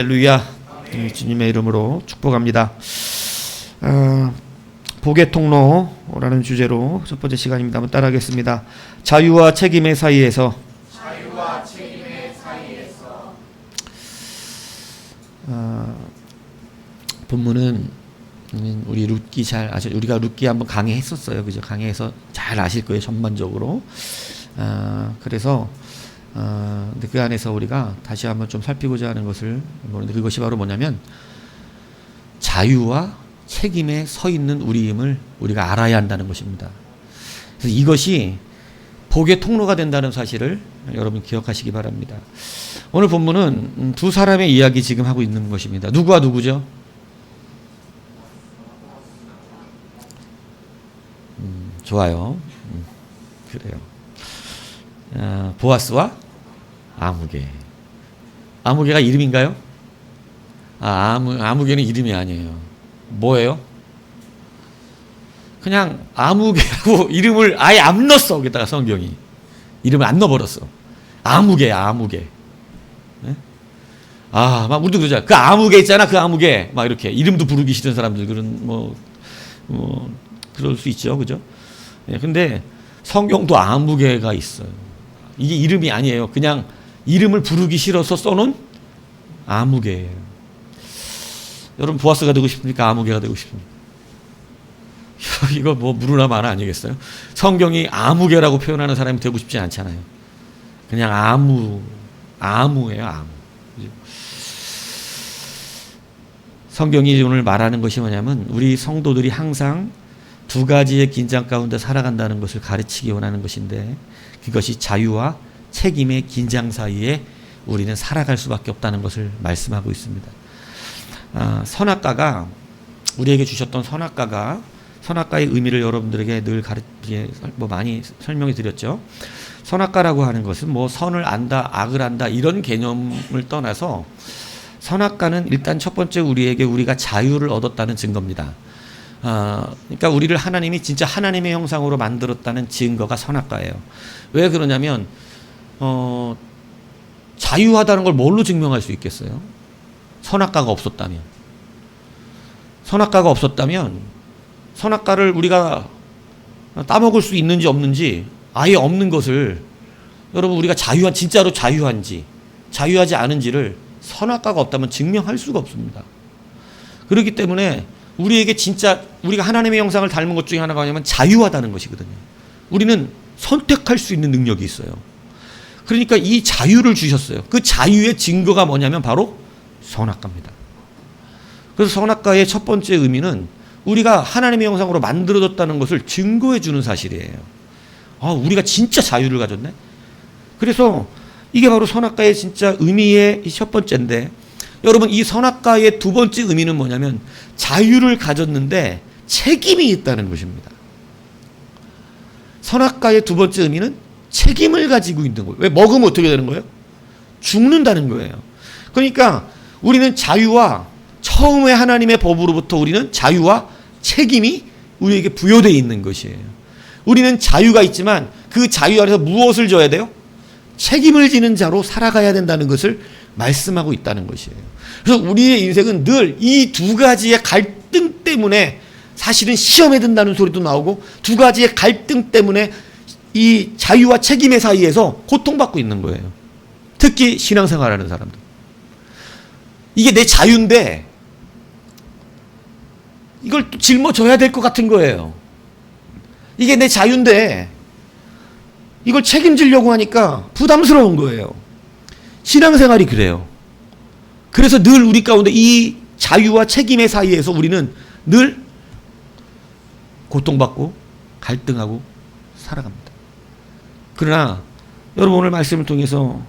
할렐루야. 주님의 이름으로 축복합니다. 복의 통로라는 주제로 첫 번째 시간입니다. 한번 따라하겠습니다. 자유와 책임의 사이에서. 본문은 우리 룻기 잘 아시죠? 우리가 룻기 한번 강의했었어요. 그죠? 강의해서 잘 아실 거예요. 전반적으로. 그래서 근데 그 안에서 우리가 다시 한번 좀 살피고자 하는 것을 보는데, 그것이 바로 뭐냐면 자유와 책임에 서 있는 우리임을 우리가 알아야 한다는 것입니다. 그래서 이것이 복의 통로가 된다는 사실을 여러분 기억하시기 바랍니다. 오늘 본문은 두 사람의 이야기 지금 하고 있는 것입니다. 누구와 누구죠? 좋아요. 그래요. 보아스와 아무개. 아무개가 이름인가요? 아무개는 이름이 아니에요. 뭐예요? 그냥 아무개라고 이름을 아예 안 넣었어. 거기다가 성경이 이름을 안 넣어버렸어. 아무개야, 아무개. 네? 막 우리도 그러잖아. 그 아무개 있잖아, 그 아무개. 막 이렇게 이름도 부르기 싫은 사람들 그런 그럴 수 있죠, 그죠? 네, 근데 성경도 아무개가 있어요. 이게 이름이 아니에요. 그냥 이름을 부르기 싫어서 써놓은 아무개예요. 여러분 보아스가 되고 싶습니까? 아무개가 되고 싶습니까? 이거 뭐 무르나 마나 아니겠어요? 성경이 아무개라고 표현하는 사람이 되고 싶지 않잖아요. 그냥 아무예요, 아무. 성경이 오늘 말하는 것이 뭐냐면 우리 성도들이 항상 두 가지의 긴장 가운데 살아간다는 것을 가르치기 원하는 것인데, 그것이 자유와 책임의 긴장 사이에 우리는 살아갈 수밖에 없다는 것을 말씀하고 있습니다. 선악과가 우리에게 주셨던 선악과의 의미를 여러분들에게 늘 많이 설명해 드렸죠. 선악과라고 하는 것은 선을 안다, 악을 안다 이런 개념을 떠나서 선악과는 일단 첫 번째 우리가 자유를 얻었다는 증거입니다. 그러니까 우리를 하나님이 진짜 하나님의 형상으로 만들었다는 증거가 선악과예요. 왜 그러냐면 자유하다는 걸 뭘로 증명할 수 있겠어요? 선악과가 없었다면 선악과를 우리가 따먹을 수 있는지 없는지, 아예 없는 것을 여러분 우리가 진짜로 자유한지 자유하지 않은지를 선악과가 없다면 증명할 수가 없습니다. 그렇기 때문에 우리에게 진짜 우리가 하나님의 형상을 닮은 것 중에 하나가 뭐냐면 자유하다는 것이거든요. 우리는 선택할 수 있는 능력이 있어요. 그러니까 이 자유를 주셨어요. 그 자유의 증거가 뭐냐면 바로 선악과입니다. 그래서 선악과의 첫 번째 의미는 우리가 하나님의 형상으로 만들어졌다는 것을 증거해 주는 사실이에요. 우리가 진짜 자유를 가졌네. 그래서 이게 바로 선악과의 진짜 의미의 첫 번째인데, 여러분 이 선악과의 두 번째 의미는 뭐냐면 자유를 가졌는데 책임이 있다는 것입니다. 선악과의 두 번째 의미는 책임을 가지고 있는 거예요. 왜? 먹으면 어떻게 되는 거예요? 죽는다는 거예요. 그러니까 우리는 자유와, 처음에 하나님의 법으로부터 우리는 자유와 책임이 우리에게 부여되어 있는 것이에요. 우리는 자유가 있지만 그 자유 안에서 무엇을 져야 돼요? 책임을 지는 자로 살아가야 된다는 것을 말씀하고 있다는 것이에요. 그래서 우리의 인생은 늘 이 두 가지의 갈등 때문에 사실은 시험에 든다는 소리도 나오고, 두 가지의 갈등 때문에 이 자유와 책임의 사이에서 고통받고 있는 거예요. 특히 신앙생활하는 사람들. 이게 내 자유인데 이걸 또 짊어져야 될 것 같은 거예요. 이게 내 자유인데 이걸 책임지려고 하니까 부담스러운 거예요. 신앙생활이 그래요. 그래서 늘 우리 가운데 이 자유와 책임의 사이에서 우리는 늘 고통받고 갈등하고 살아갑니다. 그러나 여러분 오늘 말씀을 통해서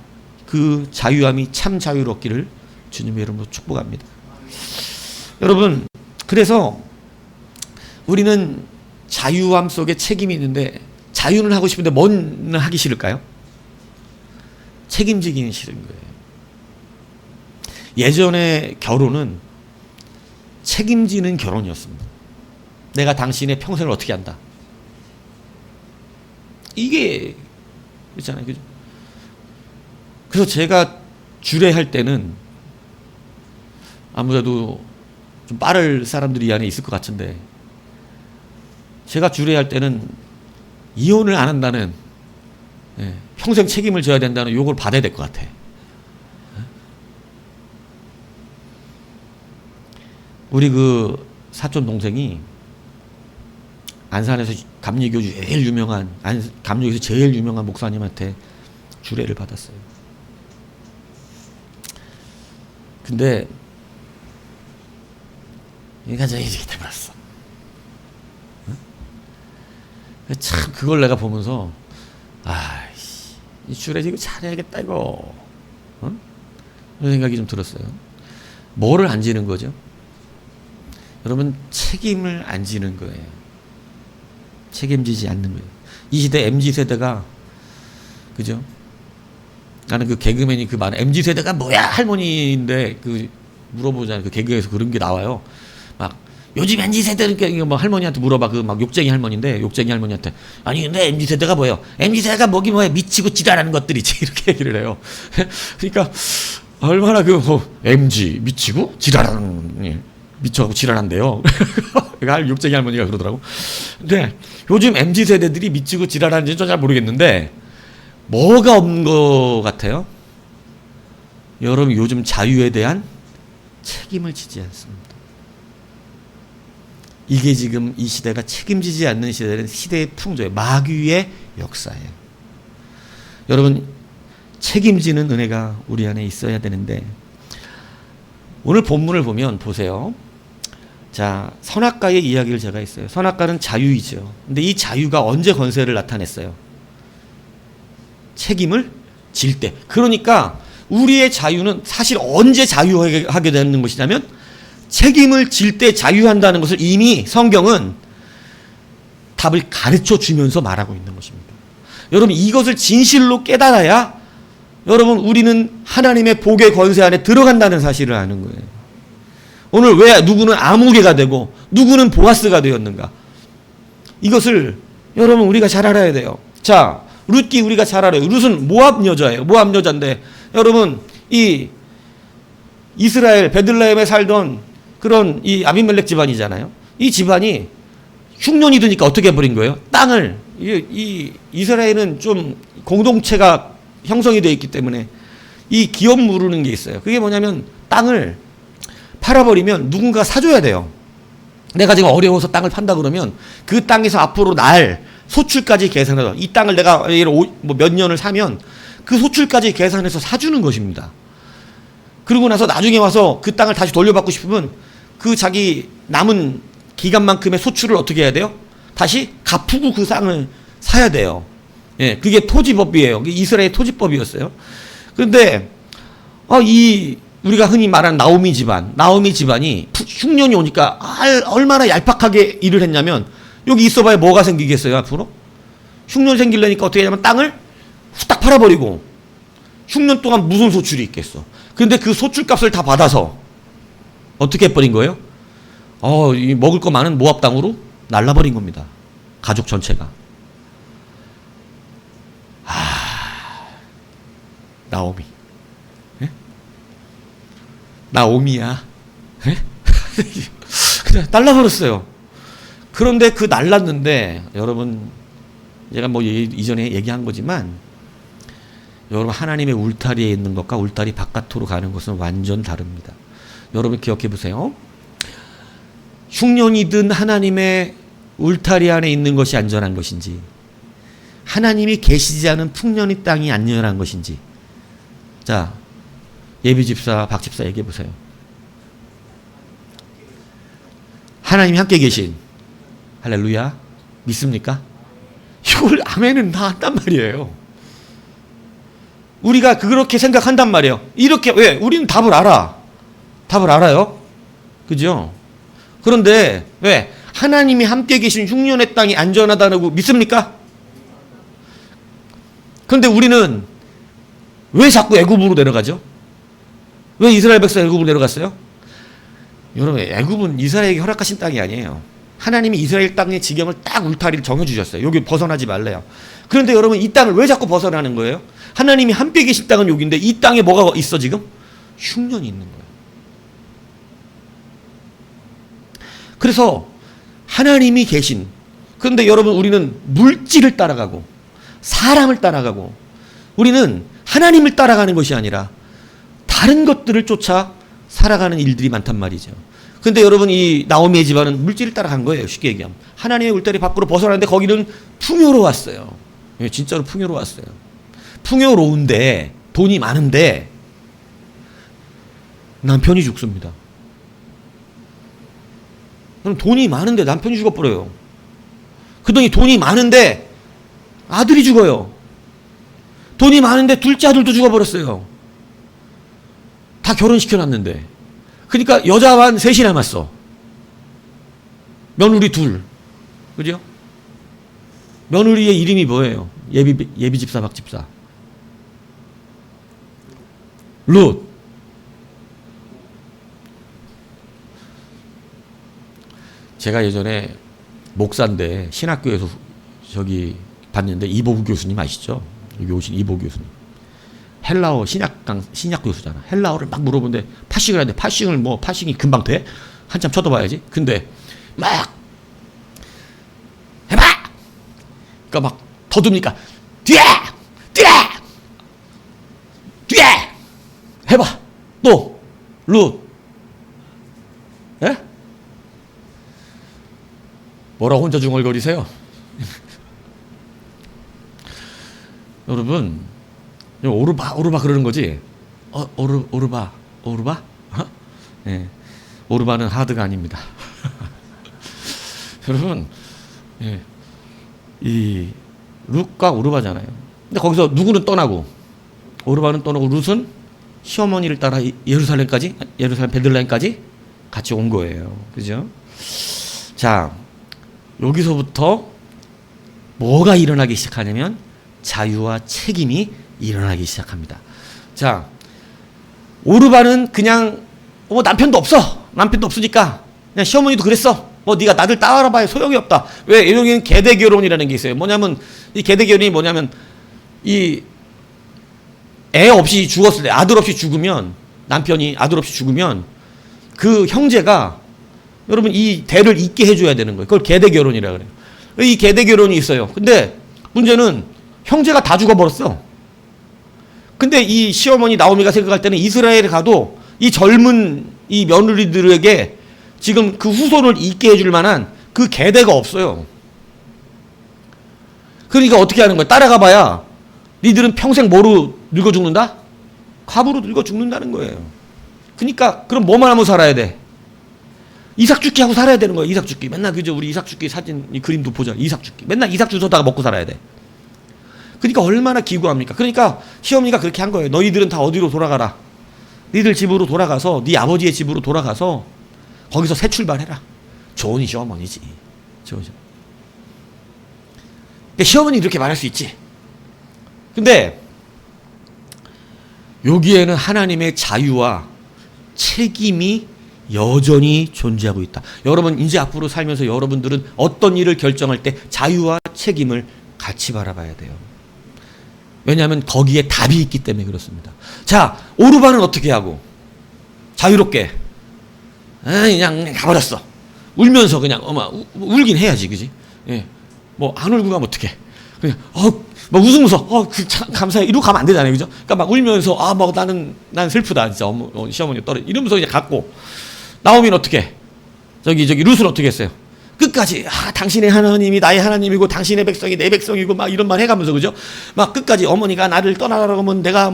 그 자유함이 참 자유롭기를 주님의 이름으로 축복합니다. 여러분, 그래서 우리는 자유함 속에 책임이 있는데, 자유는 하고 싶은데 뭐는 하기 싫을까요? 책임지기는 싫은 거예요. 예전에 결혼은 책임지는 결혼이었습니다. 내가 당신의 평생을 어떻게 한다. 이게 있잖아요. 그죠? 그래서 제가 주례할 때는 아무래도 좀 빠를 사람들이 이 안에 있을 것 같은데, 제가 주례할 때는 이혼을 안 한다는, 평생 책임을 져야 된다는 욕을 받아야 될 것 같아. 우리 그 사촌 동생이 안산에서 감리교 제일 유명한, 감리교에서 제일 유명한 목사님한테 주례를 받았어요. 근데 얘가 저기 돼버렸어. 참 그걸 내가 보면서 아이씨, 이 주례 이거 잘해야겠다 이거. 그런 생각이 좀 들었어요. 뭐를 안 지는 거죠? 여러분, 책임을 안 지는 거예요. 책임지지 않는 거예요. 이 시대 MZ세대가, 그죠? 나는 그 개그맨이 그 말, MZ세대가 뭐야 할머니인데 그 물어보잖아요. 그 개그에서 그런 게 나와요. 막 요즘 MZ세대는 이거 뭐 할머니한테 물어봐. 그 막 욕쟁이 할머니인데, 욕쟁이 할머니한테 아니 근데 MZ세대가 뭐예요? MZ세대가 뭐기 뭐야 미치고 지랄하는 것들이지 이렇게 얘기를 해요. 그러니까 얼마나 그 뭐 MZ 미치고 지랄하는, 미쳐갖고 지랄한대요. 욕쟁이 할머니가 그러더라고. 근데 요즘 MZ세대들이 미치고 지랄하는지는 잘 모르겠는데 뭐가 없는 것 같아요? 여러분, 요즘 자유에 대한 책임을 지지 않습니다. 이게 지금 이 시대가 책임지지 않는 시대는 시대의 풍조예요. 마귀의 역사예요. 여러분, 책임지는 은혜가 우리 안에 있어야 되는데, 오늘 본문을 보면 보세요. 자, 선악과의 이야기를 제가 했어요. 선악과는 자유이죠. 근데 이 자유가 언제 권세를 나타냈어요? 책임을 질 때. 그러니까 우리의 자유는 사실 언제 자유하게 되는 것이냐면 책임을 질 때 자유한다는 것을 이미 성경은 답을 가르쳐 주면서 말하고 있는 것입니다. 여러분, 이것을 진실로 깨달아야 여러분, 우리는 하나님의 복의 권세 안에 들어간다는 사실을 아는 거예요. 오늘 왜 누구는 아무개가 되고 누구는 보아스가 되었는가? 이것을 여러분 우리가 잘 알아야 돼요. 자, 룻기 우리가 잘 알아요. 룻은 모압 여자예요. 모압 여자인데 여러분, 이 이스라엘 베들레헴에 살던 그런 이 아비멜렉 집안이잖아요. 이 집안이 흉년이 드니까 어떻게 해버린 거예요? 땅을, 이 이스라엘은 좀 공동체가 형성이 되어 있기 때문에 이 기업 무르는 게 있어요. 그게 뭐냐면 땅을 팔아버리면 누군가 사줘야 돼요. 내가 지금 어려워서 땅을 판다 그러면 그 땅에서 앞으로 날 소출까지 계산해서, 이 땅을 내가 몇 년을 사면 그 소출까지 계산해서 사주는 것입니다. 그러고 나서 나중에 와서 그 땅을 다시 돌려받고 싶으면 그 자기 남은 기간만큼의 소출을 어떻게 해야 돼요? 다시 갚고 그 땅을 사야 돼요. 예, 그게 토지법이에요. 이스라엘 토지법이었어요. 그런데 우리가 흔히 말하는 나오미 집안이 흉년이 오니까 얼마나 얄팍하게 일을 했냐면, 여기 있어봐야 뭐가 생기겠어요 앞으로? 흉년 생기려니까 어떻게 하냐면 땅을 후딱 팔아버리고, 흉년 동안 무슨 소출이 있겠어. 근데 그 소출값을 다 받아서 어떻게 해버린 거예요? 이 먹을 거 많은 모압 땅으로 날라버린 겁니다. 가족 전체가. 나오미. 예? 나오미야. 예? 그냥 날라버렸어요. 그런데 그 날랐는데, 여러분, 제가 뭐 이전에 얘기한 거지만, 여러분, 하나님의 울타리에 있는 것과 울타리 바깥으로 가는 것은 완전 다릅니다. 여러분 기억해 보세요. 흉년이 든 하나님의 울타리 안에 있는 것이 안전한 것인지, 하나님이 계시지 않은 풍년의 땅이 안전한 것인지. 자, 예비집사 박집사 얘기해 보세요. 하나님이 함께 계신, 할렐루야, 믿습니까? 이걸 아멘은 다 한단 말이에요. 우리가 그렇게 생각한단 말이에요. 이렇게, 왜? 우리는 답을 알아. 답을 알아요. 그죠? 그런데 왜? 하나님이 함께 계신 흉년의 땅이 안전하다고 믿습니까? 그런데 우리는 왜 자꾸 애굽으로 내려가죠? 왜 이스라엘 백성 애굽으로 내려갔어요? 여러분, 애굽은 이스라엘에게 허락하신 땅이 아니에요. 하나님이 이스라엘 땅의 지경을 딱 울타리를 정해주셨어요. 여기 벗어나지 말래요. 그런데 여러분, 이 땅을 왜 자꾸 벗어나는 거예요? 하나님이 함께 계신 땅은 여기인데 이 땅에 뭐가 있어 지금? 흉년이 있는 거예요. 그래서 하나님이 계신, 그런데 여러분 우리는 물질을 따라가고 사람을 따라가고 우리는 하나님을 따라가는 것이 아니라 다른 것들을 쫓아 살아가는 일들이 많단 말이죠. 근데 여러분 이 나오미의 집안은 물질을 따라간 거예요. 쉽게 얘기하면. 하나님의 울타리 밖으로 벗어나는데 거기는 풍요로웠어요. 예, 진짜로 풍요로웠어요. 풍요로운데 돈이 많은데 남편이 죽습니다. 그럼 돈이 많은데 남편이 죽어버려요. 그러더니 돈이 많은데 아들이 죽어요. 돈이 많은데 둘째 아들도 죽어버렸어요. 다 결혼시켜놨는데. 그러니까 여자만 셋이 남았어. 며느리 둘. 그죠? 며느리의 이름이 뭐예요? 예비집사, 박집사. 룻. 제가 예전에 목사인데 신학교에서 저기 봤는데 이보부 교수님 아시죠? 여기 오신 이보부 교수님. 헬라어 신약 교수잖아. 헬라어를 막 물어보는데 파싱을 하는데 파싱이 금방 돼? 한참 쳐다봐야지. 근데 막 해봐! 그러니까 막 더듬니까 뒤에! 해봐! 또! 룻! 예? 뭐라 혼자 중얼거리세요? 여러분, 오르바 그러는 거지? 오르바? 예. 오르바는 하드가 아닙니다. 여러분, 예. 이 룻과 오르바잖아요. 근데 거기서 누구는 떠나고, 오르바는 떠나고 룻은 시어머니를 따라 예루살렘 베들레헴까지 같이 온 거예요. 그죠? 자, 여기서부터 뭐가 일어나기 시작하냐면 자유와 책임이 일어나기 시작합니다. 자, 오르바는 그냥 남편도 없으니까 그냥 시어머니도 그랬어. 네가 나들 따라봐야 소용이 없다. 왜? 여기는 계대 결혼이라는 게 있어요. 뭐냐면 이 계대 결혼이 뭐냐면 이 애 없이 죽었을 때, 아들 없이 죽으면, 남편이 아들 없이 죽으면 그 형제가 여러분 이 대를 잇게 해줘야 되는 거예요. 그걸 계대 결혼이라 그래요. 이 계대 결혼이 있어요. 근데 문제는 형제가 다 죽어버렸어. 근데 이 시어머니 나오미가 생각할 때는 이스라엘에 가도 이 젊은 이 며느리들에게 지금 그 후손을 잇게 해줄 만한 그 계대가 없어요. 그러니까 어떻게 하는 거야? 따라가 봐야 니들은 평생 뭐로 늙어 죽는다? 과부로 늙어 죽는다는 거예요. 그러니까 그럼 뭐만 하면 살아야 돼? 이삭 죽기 하고 살아야 되는 거예요. 이삭 죽기. 맨날 그저 우리 이삭 죽기 사진 이 그림도 보자. 이삭 죽기. 맨날 이삭 주워다가 먹고 살아야 돼. 그러니까 얼마나 기구합니까? 그러니까 시어머니가 그렇게 한 거예요. 너희들은 다 어디로 돌아가라. 니들 집으로 돌아가서 네 아버지의 집으로 돌아가서 거기서 새 출발해라. 좋은 시어머니지. 좋은 시어머니. 그러니까 시어머니 이렇게 말할 수 있지. 근데 여기에는 하나님의 자유와 책임이 여전히 존재하고 있다. 여러분 이제 앞으로 살면서 여러분들은 어떤 일을 결정할 때 자유와 책임을 같이 바라봐야 돼요. 왜냐하면 거기에 답이 있기 때문에 그렇습니다. 자, 오르바는 어떻게 하고? 자유롭게 그냥 가버렸어. 울면서 그냥 울긴 해야지, 그지? 예. 안 울고 가면 어떡해? 그냥 막 웃으면서 감사해 이러고 가면 안 되잖아요, 그죠? 그러니까 막 울면서 나는 슬프다 진짜 시어머니 떨어 이러면서 이제 갔고. 나오미는 어떻게? 저기 룻은 어떻게 했어요? 끝까지 당신의 하나님이 나의 하나님이고 당신의 백성이 내 백성이고 막 이런 말 해가면서, 그죠? 막 끝까지 어머니가 나를 떠나라고 하면 내가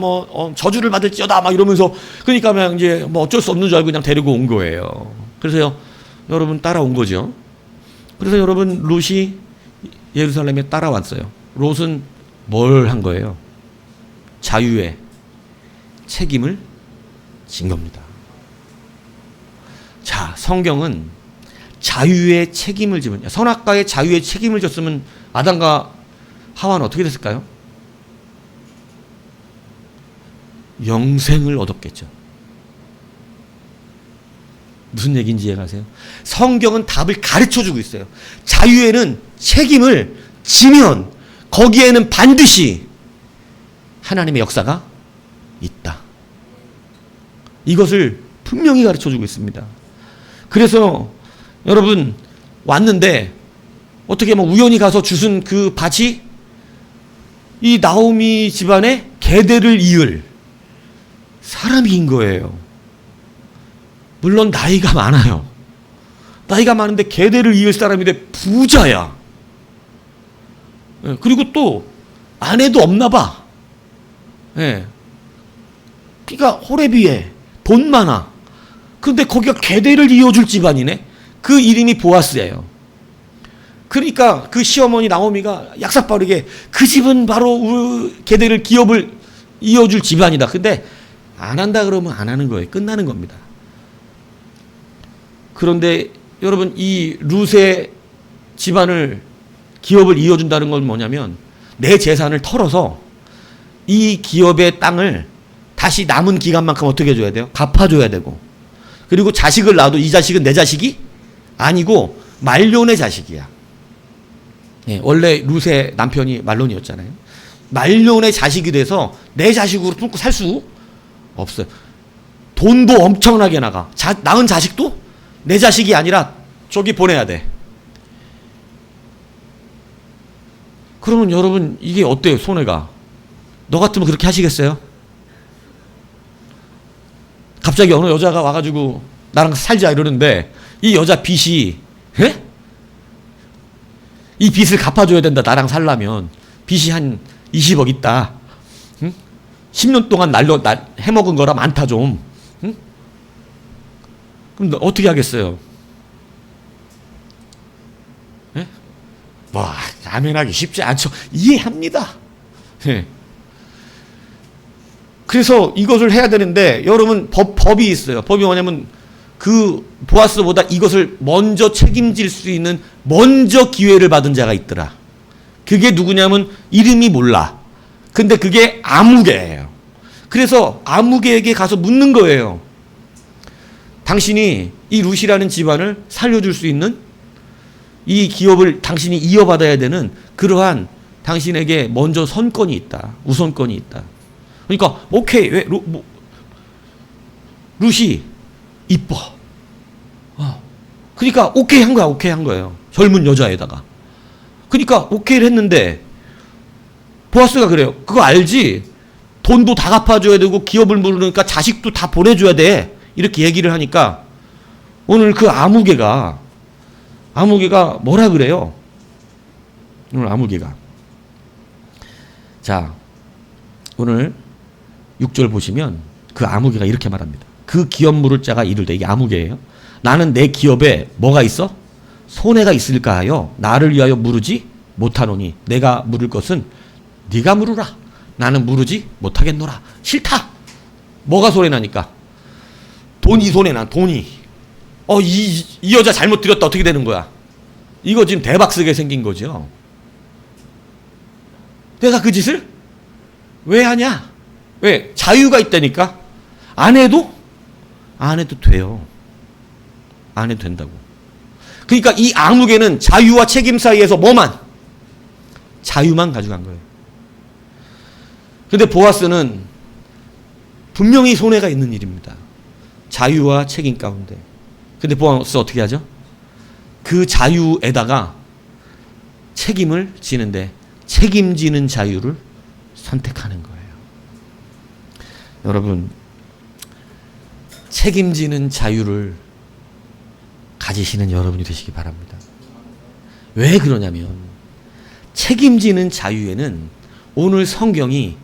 저주를 받을지어다 막 이러면서, 그러니까 그냥 이제 어쩔 수 없는 줄 알고 그냥 데리고 온 거예요. 그래서요, 여러분 따라온 거죠. 그래서 여러분 룻이 예루살렘에 따라왔어요. 롯은 뭘 한 거예요? 자유의 책임을 진 겁니다. 자, 성경은 자유의 책임을 지면, 선악과의 자유의 책임을 졌으면 아담과 하와는 어떻게 됐을까요? 영생을 얻었겠죠. 무슨 얘기인지 이해가세요? 성경은 답을 가르쳐주고 있어요. 자유에는 책임을 지면 거기에는 반드시 하나님의 역사가 있다. 이것을 분명히 가르쳐주고 있습니다. 그래서 여러분 왔는데 어떻게 뭐 우연히 가서 주순 그 밭이 이 나오미 집안의 계대를 이을 사람인 거예요. 물론 나이가 많아요. 나이가 많은데 계대를 이을 사람인데 부자야. 그리고 또 아내도 없나 봐. 그러니까 호레비에 돈 많아. 그런데 거기가 계대를 이어줄 집안이네. 그 이름이 보아스예요. 그러니까 그 시어머니 나오미가 약삭빠르게 그 집은 바로 계대를 기업을 이어줄 집안이다. 근데 안 한다 그러면 안 하는 거예요. 끝나는 겁니다. 그런데 여러분 이 룻의 집안을 기업을 이어준다는 건 뭐냐면 내 재산을 털어서 이 기업의 땅을 다시 남은 기간만큼 어떻게 해줘야 돼요? 갚아줘야 되고, 그리고 자식을 낳아도 이 자식은 내 자식이 아니고 말론의 자식이야. 원래 룻의 남편이 말론이었잖아요. 말론의 자식이 돼서 내 자식으로 품고 살 수 없어요. 돈도 엄청나게 나가. 낳은 자식도 내 자식이 아니라 저기 보내야 돼. 그러면 여러분 이게 어때요? 손해가. 너 같으면 그렇게 하시겠어요? 갑자기 어느 여자가 와가지고 나랑 살자 이러는데 이 여자 빚이 이 빚을 갚아줘야 된다. 나랑 살려면 빚이 한 20억 있다. 응? 10년 동안 해먹은 거라 많다 좀. 응? 그럼 너 어떻게 하겠어요? 와, 라면하기 쉽지 않죠. 이해합니다. 그래서 이것을 해야 되는데 여러분 법이 있어요. 법이 뭐냐면 그 보아스보다 이것을 먼저 책임질 수 있는 먼저 기회를 받은 자가 있더라. 그게 누구냐면 이름이 몰라. 근데 그게 아무개예요. 그래서 아무개에게 가서 묻는 거예요. 당신이 이 룻이라는 집안을 살려줄 수 있는 이 기업을 당신이 이어받아야 되는 그러한 당신에게 먼저 선권이 있다. 우선권이 있다. 그러니까 오케이. 왜 룻이 이뻐. 그러니까 오케이 한 거야. 오케이 한 거예요. 젊은 여자에다가. 그러니까 오케이를 했는데 보아스가 그래요. 그거 알지? 돈도 다 갚아줘야 되고 기업을 물으니까 자식도 다 보내줘야 돼. 이렇게 얘기를 하니까 오늘 그 아무개가 뭐라 그래요? 오늘 아무개가. 자, 오늘 6절 보시면 그 아무개가 이렇게 말합니다. 그 기업 물을 자가 이르되, 이게 아무개예요. 나는 내 기업에 뭐가 있어? 손해가 있을까 하여 나를 위하여 물으지 못하노니 내가 물을 것은 네가 물으라. 나는 물으지 못하겠노라. 싫다. 뭐가 손해나니까? 돈이 손해나. 돈이. 이 여자 잘못 들였다. 어떻게 되는 거야? 이거 지금 대박 쓰게 생긴 거죠. 내가 그 짓을 왜 하냐? 왜? 자유가 있다니까. 안 해도 돼요. 안 해도 된다고. 그러니까 이 아무개는 자유와 책임 사이에서 뭐만? 자유만 가져간 거예요. 근데 보아스는 분명히 손해가 있는 일입니다. 자유와 책임 가운데. 근데 보아스 어떻게 하죠? 그 자유에다가 책임을 지는데 책임지는 자유를 선택하는 거예요. 여러분, 책임지는 자유를 가지시는 여러분이 되시기 바랍니다. 왜 그러냐면 책임지는 자유에는 오늘 성경이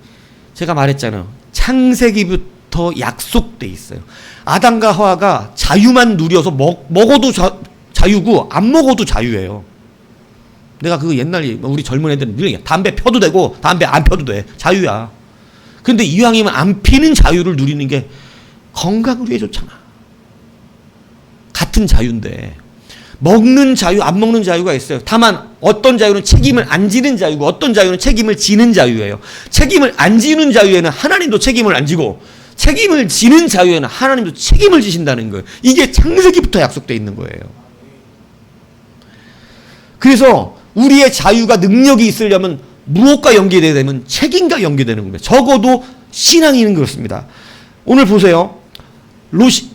제가 말했잖아요. 창세기부터 약속돼 있어요. 아담과 하와가 자유만 누려서 먹어도 자유고 안 먹어도 자유예요. 내가 그거 옛날에 우리 젊은 애들은 늘 담배 펴도 되고 담배 안 펴도 돼. 자유야. 근데 이왕이면 안 피는 자유를 누리는 게 건강을 위해 좋잖아. 같은 자유인데 먹는 자유, 안 먹는 자유가 있어요. 다만 어떤 자유는 책임을 안 지는 자유고 어떤 자유는 책임을 지는 자유예요. 책임을 안 지는 자유에는 하나님도 책임을 안 지고 책임을 지는 자유에는 하나님도 책임을 지신다는 거예요. 이게 창세기부터 약속되어 있는 거예요. 그래서 우리의 자유가 능력이 있으려면 무엇과 연계되어야 되면 책임과 연계되는 겁니다. 적어도 신앙이는 그렇습니다. 오늘 보세요.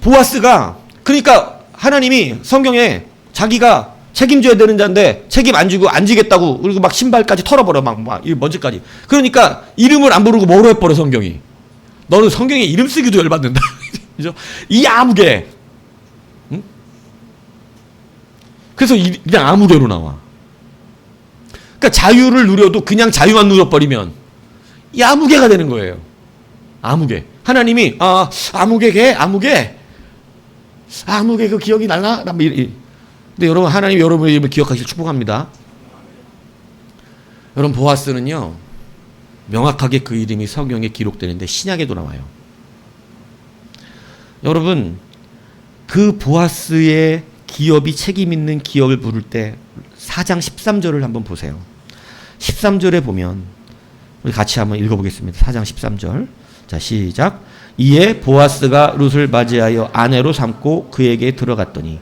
보아스가, 그러니까 하나님이 성경에 자기가 책임져야 되는 자인데 책임 안 지고 안 지겠다고 그리고 막 신발까지 털어버려 막 먼지까지. 그러니까 이름을 안 부르고 뭐로 해버려 성경이. 너는 성경에 이름 쓰기도 열받는다. 그죠? 이 아무개. 응? 그래서 그냥 아무개로 나와. 그러니까 자유를 누려도 그냥 자유만 누려버리면 이 아무개가 되는 거예요. 아무개. 하나님이 아무개 그 기억이 날나? 근데 여러분 하나님 여러분의 이름을 기억하시길 축복합니다. 여러분 보아스는요 명확하게 그 이름이 성경에 기록되는데 신약에도 나와요. 여러분 그 보아스의 기업이 책임 있는 기업을 부를 때 4장 13절을 한번 보세요. 13절에 보면 우리 같이 한번 읽어보겠습니다. 4장 13절. 자 시작. 이에 보아스가 룻을 맞이하여 아내로 삼고 그에게 들어갔더니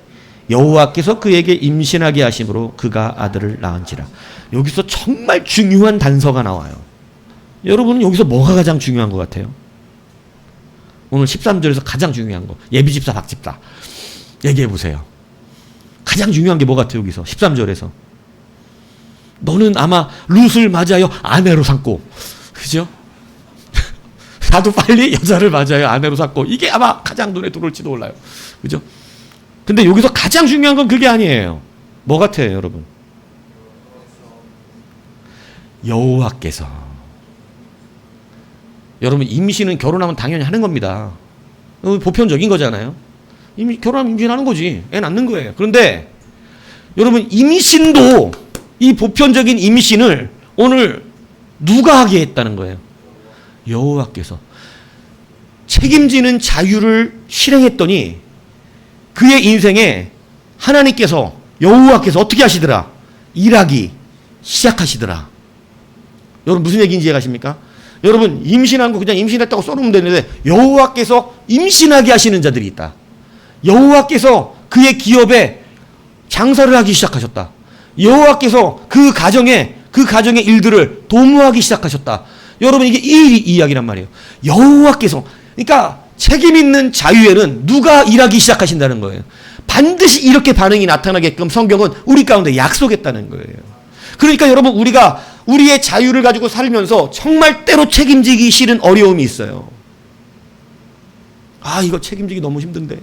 여호와께서 그에게 임신하게 하심으로 그가 아들을 낳은지라. 여기서 정말 중요한 단서가 나와요. 여러분은 여기서 뭐가 가장 중요한 것 같아요? 오늘 13절에서 가장 중요한 거. 예비집사 박집사 얘기해 보세요. 가장 중요한 게 뭐 같아요? 여기서 13절에서 너는 아마 룻을 맞이하여 아내로 삼고, 그죠? 나도 빨리 여자를 맞이하여 아내로 삼고, 이게 아마 가장 눈에 들어올지도 몰라요. 그죠? 근데 여기서 가장 중요한 건 그게 아니에요. 뭐 같아요, 여러분? 여호와께서. 여러분, 임신은 결혼하면 당연히 하는 겁니다. 보편적인 거잖아요. 결혼하면 임신하는 거지. 애 낳는 거예요. 그런데 여러분, 임신도 이 보편적인 임신을 오늘 누가 하게 했다는 거예요? 여호와께서. 책임지는 자유를 실행했더니 그의 인생에 하나님께서 여호와께서 어떻게 하시더라? 일하기 시작하시더라. 여러분 무슨 얘기인지 이해가십니까? 여러분 임신한 거 그냥 임신했다고 써놓으면 되는데 여호와께서 임신하게 하시는 자들이 있다. 여호와께서 그의 기업에 장사를 하기 시작하셨다. 여호와께서 그 가정의 일들을 도모하기 시작하셨다. 여러분 이게 이 이야기란 말이에요. 여호와께서. 그러니까 책임 있는 자유에는 누가 일하기 시작하신다는 거예요. 반드시 이렇게 반응이 나타나게끔 성경은 우리 가운데 약속했다는 거예요. 그러니까 여러분 우리가 우리의 자유를 가지고 살면서 정말 때로 책임지기 싫은 어려움이 있어요. 이거 책임지기 너무 힘든데.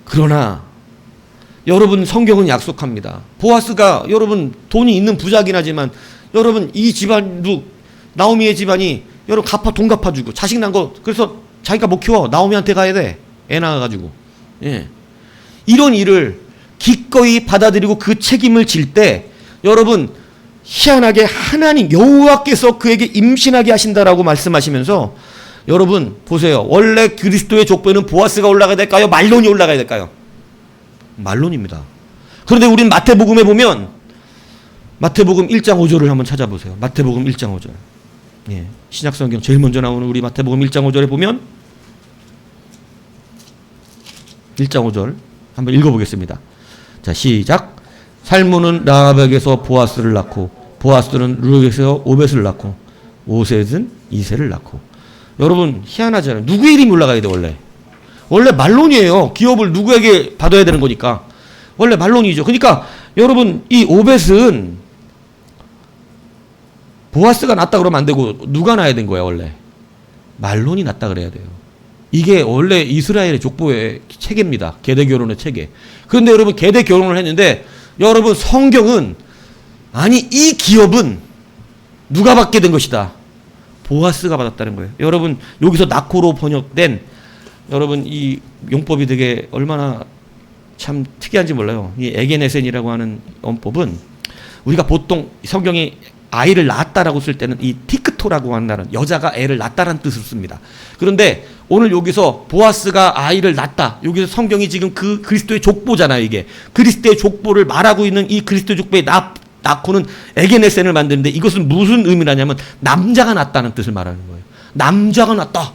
그러나 여러분 성경은 약속합니다. 보아스가 여러분 돈이 있는 부자긴 하지만 여러분 이 집안도 나오미의 집안이 여러분 돈 갚아주고 자식 난 거 그래서 자기가 못 키워 나오미한테 가야 돼. 애 낳아가지고. 예. 이런 일을 기꺼이 받아들이고 그 책임을 질 때 여러분 희한하게 하나님 여호와께서 그에게 임신하게 하신다라고 말씀하시면서 여러분 보세요. 원래 그리스도의 족보에는 보아스가 올라가야 될까요? 말론이 올라가야 될까요? 말론입니다. 그런데 우린 마태복음에 보면 마태복음 1장 5절을 한번 찾아보세요. 마태복음 1장 5절. 예. 신약성경 제일 먼저 나오는 우리 마태복음 1장 5절에 보면 1장 5절 한번 읽어보겠습니다. 자 시작. 살문은 라합에게서 보아스를 낳고 보아스는 룻에게서 오벳을 낳고 오벳은 이새를 낳고. 여러분 희한하잖아요. 누구의 이름이 올라가야 돼 원래? 원래 말론이에요. 기업을 누구에게 받아야 되는 거니까 원래 말론이죠. 그러니까 여러분 이 오벳은 보아스가 낳았다 그러면 안 되고 누가 낳아야 된 거야 원래? 말론이 낳았다 그래야 돼요. 이게 원래 이스라엘의 족보의 체계입니다. 계대 결혼의 체계. 그런데 여러분 계대 결혼을 했는데 여러분 성경은 아니 이 기업은 누가 받게 된 것이다? 보아스가 받았다는 거예요. 여러분 여기서 나코로 번역된 여러분 이 용법이 되게 얼마나 참 특이한지 몰라요. 이 에게네센이라고 하는 원법은 우리가 보통 성경이 아이를 낳았다라고 쓸 때는 이 티크토라고 하는 여자가 애를 낳았다라는 뜻을 씁니다. 그런데 오늘 여기서 보아스가 아이를 낳았다. 여기서 성경이 지금 그 그리스도의 족보잖아요. 이게 그리스도의 족보를 말하고 있는 이 그리스도의 족보에 낳고는 에게네센을 만드는데 이것은 무슨 의미라냐면 남자가 낳았다는 뜻을 말하는 거예요. 남자가 낳았다.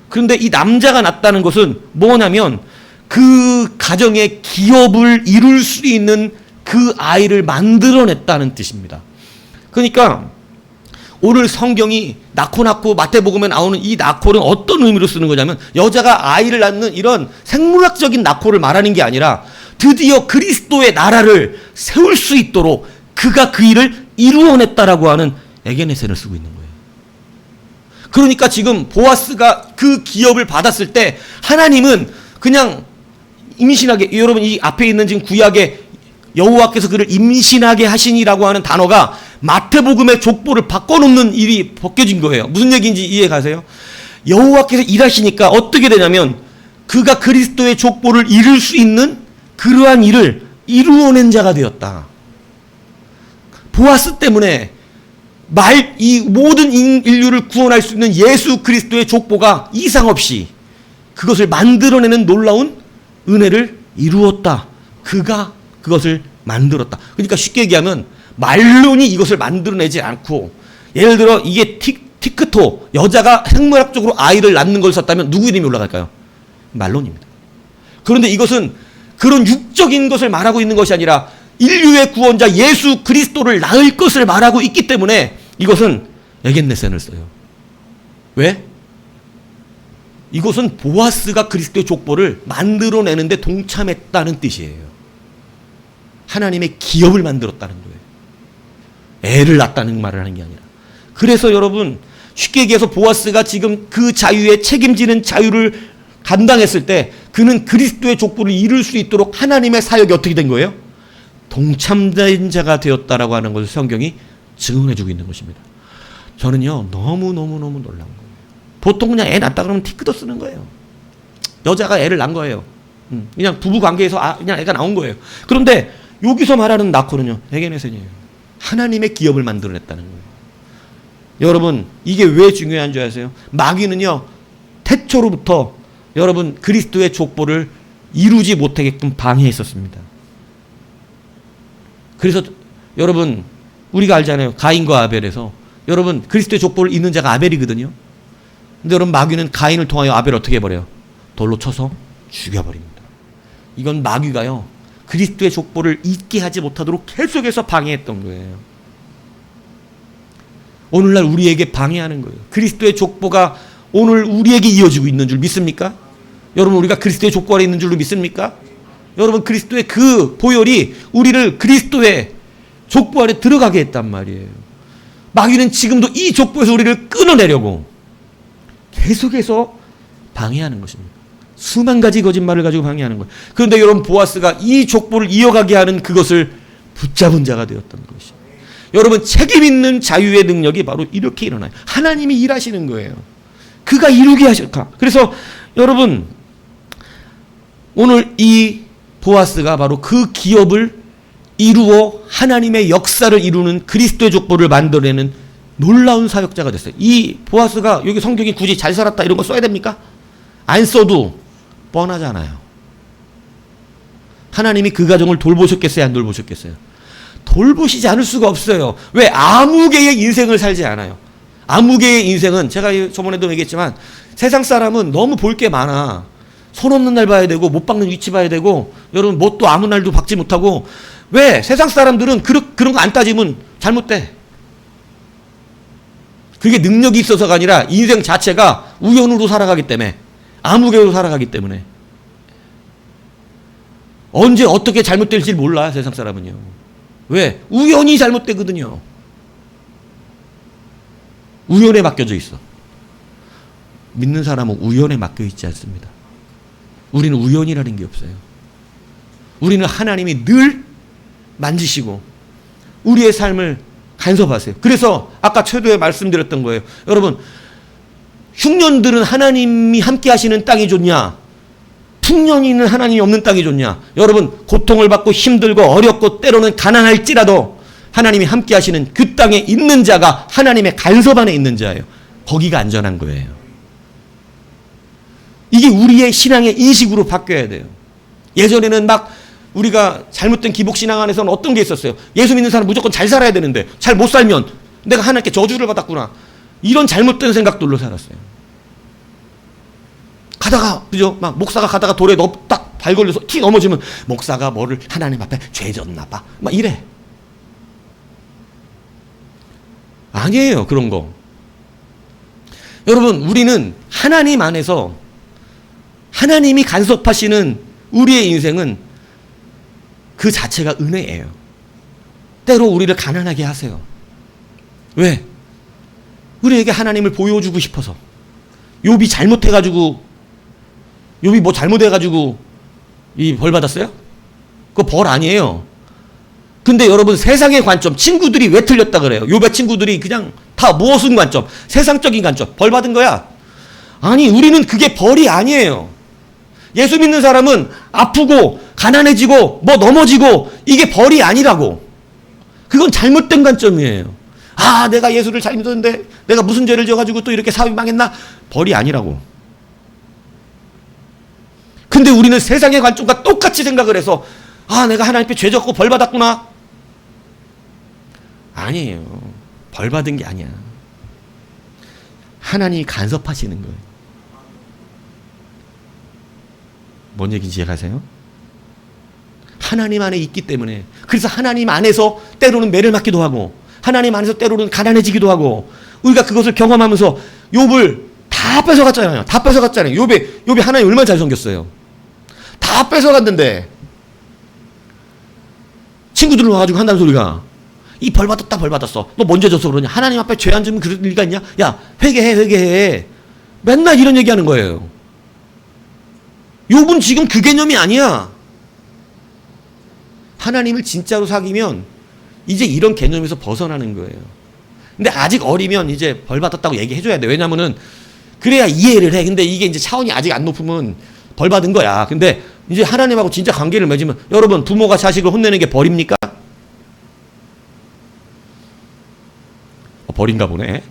그런데 이 남자가 낳았다는 것은 뭐냐면 그 가정의 기업을 이룰 수 있는 그 아이를 만들어냈다는 뜻입니다. 그러니까 오늘 성경이 낳고 마태복음에 나오는 이 낳고는 어떤 의미로 쓰는 거냐면 여자가 아이를 낳는 이런 생물학적인 낳고를 말하는 게 아니라 드디어 그리스도의 나라를 세울 수 있도록 그가 그 일을 이루어냈다라고 하는 에게네센을 쓰고 있는 거예요. 그러니까 지금 보아스가 그 기업을 받았을 때 하나님은 그냥 임신하게, 여러분 이 앞에 있는 지금 구약의 여호와께서 그를 임신하게 하시니라고 하는 단어가 마태복음의 족보를 바꿔놓는 일이 벗겨진 거예요. 무슨 얘기인지 이해 가세요? 여호와께서 일하시니까 어떻게 되냐면 그가 그리스도의 족보를 이룰 수 있는 그러한 일을 이루어낸 자가 되었다. 보아스 때문에 이 모든 인류를 구원할 수 있는 예수 그리스도의 족보가 이상 없이 그것을 만들어내는 놀라운 은혜를 이루었다. 그가 그것을 만들었다. 그러니까 쉽게 얘기하면 말론이 이것을 만들어내지 않고, 예를 들어 이게 티크토, 여자가 생물학적으로 아이를 낳는 걸 썼다면 누구 이름이 올라갈까요? 말론입니다. 그런데 이것은 그런 육적인 것을 말하고 있는 것이 아니라 인류의 구원자 예수 그리스도를 낳을 것을 말하고 있기 때문에 이것은 에겐네센을 써요. 왜? 이것은 보아스가 그리스도의 족보를 만들어내는데 동참했다는 뜻이에요. 하나님의 기업을 만들었다는 거예요. 애를 낳았다는 말을 하는 게 아니라. 그래서 여러분 쉽게 얘기해서 보아스가 지금 그 자유에 책임지는 자유를 감당했을 때 그는 그리스도의 족보를 이룰 수 있도록 하나님의 사역이 어떻게 된 거예요? 동참자인 자가 되었다라고 하는 것을 성경이 증언해주고 있는 것입니다. 저는요 너무너무 놀라운 거예요. 보통 그냥 애 낳았다 그러면 티끌도 쓰는 거예요. 여자가 애를 낳은 거예요. 그냥 부부 관계에서 그냥 애가 나온 거예요. 그런데 여기서 말하는 낳고는요 에게네센이에요. 하나님의 기업을 만들어냈다는 거예요. 여러분 이게 왜 중요한 줄 아세요? 마귀는요 태초로부터 여러분 그리스도의 족보를 이루지 못하게끔 방해했었습니다. 그래서 여러분 우리가 알잖아요. 가인과 아벨에서 여러분 그리스도의 족보를 잇는 자가 아벨이거든요. 근데 여러분 마귀는 가인을 통하여 아벨을 어떻게 해버려요? 돌로 쳐서 죽여버립니다. 이건 마귀가요 그리스도의 족보를 잇게 하지 못하도록 계속해서 방해했던 거예요. 오늘날 우리에게 방해하는 거예요. 그리스도의 족보가 오늘 우리에게 이어지고 있는 줄 믿습니까? 여러분 우리가 그리스도의 족보 아래 있는 줄로 믿습니까? 여러분 그리스도의 그 보혈이 우리를 그리스도의 족보 아래 들어가게 했단 말이에요. 마귀는 지금도 이 족보에서 우리를 끊어내려고 계속해서 방해하는 것입니다. 수만 가지 거짓말을 가지고 방해하는 거예요. 그런데 여러분 보아스가 이 족보를 이어가게 하는 그것을 붙잡은 자가 되었던 것이에요. 여러분 책임 있는 자유의 능력이 바로 이렇게 일어나요. 하나님이 일하시는 거예요. 그가 이루게 하실까. 그래서 여러분 오늘 이 보아스가 바로 그 기업을 이루어 하나님의 역사를 이루는 그리스도의 족보를 만들어내는 놀라운 사역자가 됐어요. 이 보아스가 여기 성경이 굳이 잘 살았다 이런 거 써야 됩니까? 안 써도 뻔하잖아요. 하나님이 그 가정을 돌보셨겠어요? 안 돌보셨겠어요? 돌보시지 않을 수가 없어요. 왜? 아무개의 인생을 살지 않아요. 아무개의 인생은 제가 저번에도 얘기했지만 세상 사람은 너무 볼 게 많아. 손 없는 날 봐야 되고 못 박는 위치 봐야 되고 여러분 못도 아무 날도 박지 못하고. 왜? 세상 사람들은 그런 거 안 따지면 잘못돼. 그게 능력이 있어서가 아니라 인생 자체가 우연으로 살아가기 때문에, 아무개로 살아가기 때문에 언제 어떻게 잘못될지 몰라. 세상 사람은요. 왜? 우연히 잘못되거든요. 우연에 맡겨져 있어. 믿는 사람은 우연에 맡겨 있지 않습니다. 우리는 우연이라는 게 없어요. 우리는 하나님이 늘 만지시고 우리의 삶을 간섭하세요. 그래서 아까 최도에 말씀드렸던 거예요. 여러분 흉년들은 하나님이 함께 하시는 땅이 좋냐, 풍년이 있는 하나님이 없는 땅이 좋냐. 여러분 고통을 받고 힘들고 어렵고 때로는 가난할지라도 하나님이 함께 하시는 그 땅에 있는 자가 하나님의 간섭 안에 있는 자예요. 거기가 안전한 거예요. 이게 우리의 신앙의 인식으로 바뀌어야 돼요. 예전에는 막 우리가 잘못된 기복신앙 안에서는 어떤 게 있었어요. 예수 믿는 사람 무조건 잘 살아야 되는데 잘 못 살면 내가 하나님께 저주를 받았구나. 이런 잘못된 생각들로 살았어요. 가다가 그죠? 막 목사가 가다가 돌에 딱 발 걸려서 티 넘어지면 목사가 뭐를 하나님 앞에 죄 졌나 봐. 막 이래. 아니에요, 그런 거. 여러분, 우리는 하나님 안에서 하나님이 간섭하시는 우리의 인생은 그 자체가 은혜예요. 때로 우리를 가난하게 하세요. 왜? 우리에게 하나님을 보여주고 싶어서. 욥이 잘못해가지고, 욥이 뭐 잘못해가지고 이 벌 받았어요? 그거 벌 아니에요. 근데 여러분, 세상의 관점, 친구들이 왜 틀렸다 그래요? 욥의 친구들이 그냥 다 무엇은 관점, 세상적인 관점, 벌 받은 거야. 아니, 우리는 그게 벌이 아니에요. 예수 믿는 사람은 아프고 가난해지고 뭐 넘어지고 이게 벌이 아니라고. 그건 잘못된 관점이에요. 아, 내가 예수를 잘 믿었는데 내가 무슨 죄를 져가지고 또 이렇게 사업이 망했나? 벌이 아니라고. 근데 우리는 세상의 관점과 똑같이 생각을 해서 아, 내가 하나님 앞에 죄 졌고 벌 받았구나. 아니에요. 벌 받은 게 아니야. 하나님이 간섭하시는 거예요. 뭔 얘기인지 이해가세요? 하나님 안에 있기 때문에. 그래서 하나님 안에서 때로는 매를 맞기도 하고 하나님 안에서 때로는 가난해지기도 하고 우리가 그것을 경험하면서 욥을 다 뺏어갔잖아요. 다 뺏어갔잖아요. 욥이 하나님 얼마나 잘 섬겼어요. 다 뺏어갔는데 친구들 와가지고 한다는 소리가 이 벌 받았다 벌 받았어. 너 먼저 져서 그러냐. 하나님 앞에 죄 안 지면 그럴 리가 있냐. 야, 회개해. 맨날 이런 얘기하는 거예요. 욥은 지금 그 개념이 아니야. 하나님을 진짜로 사귀면 이제 이런 개념에서 벗어나는 거예요. 근데 아직 어리면 이제 벌 받았다고 얘기해줘야 돼. 왜냐면은 그래야 이해를 해. 근데 이게 이제 차원이 아직 안 높으면 벌 받은 거야. 근데 이제 하나님하고 진짜 관계를 맺으면 여러분, 부모가 자식을 혼내는 게 벌입니까? 벌인가 보네.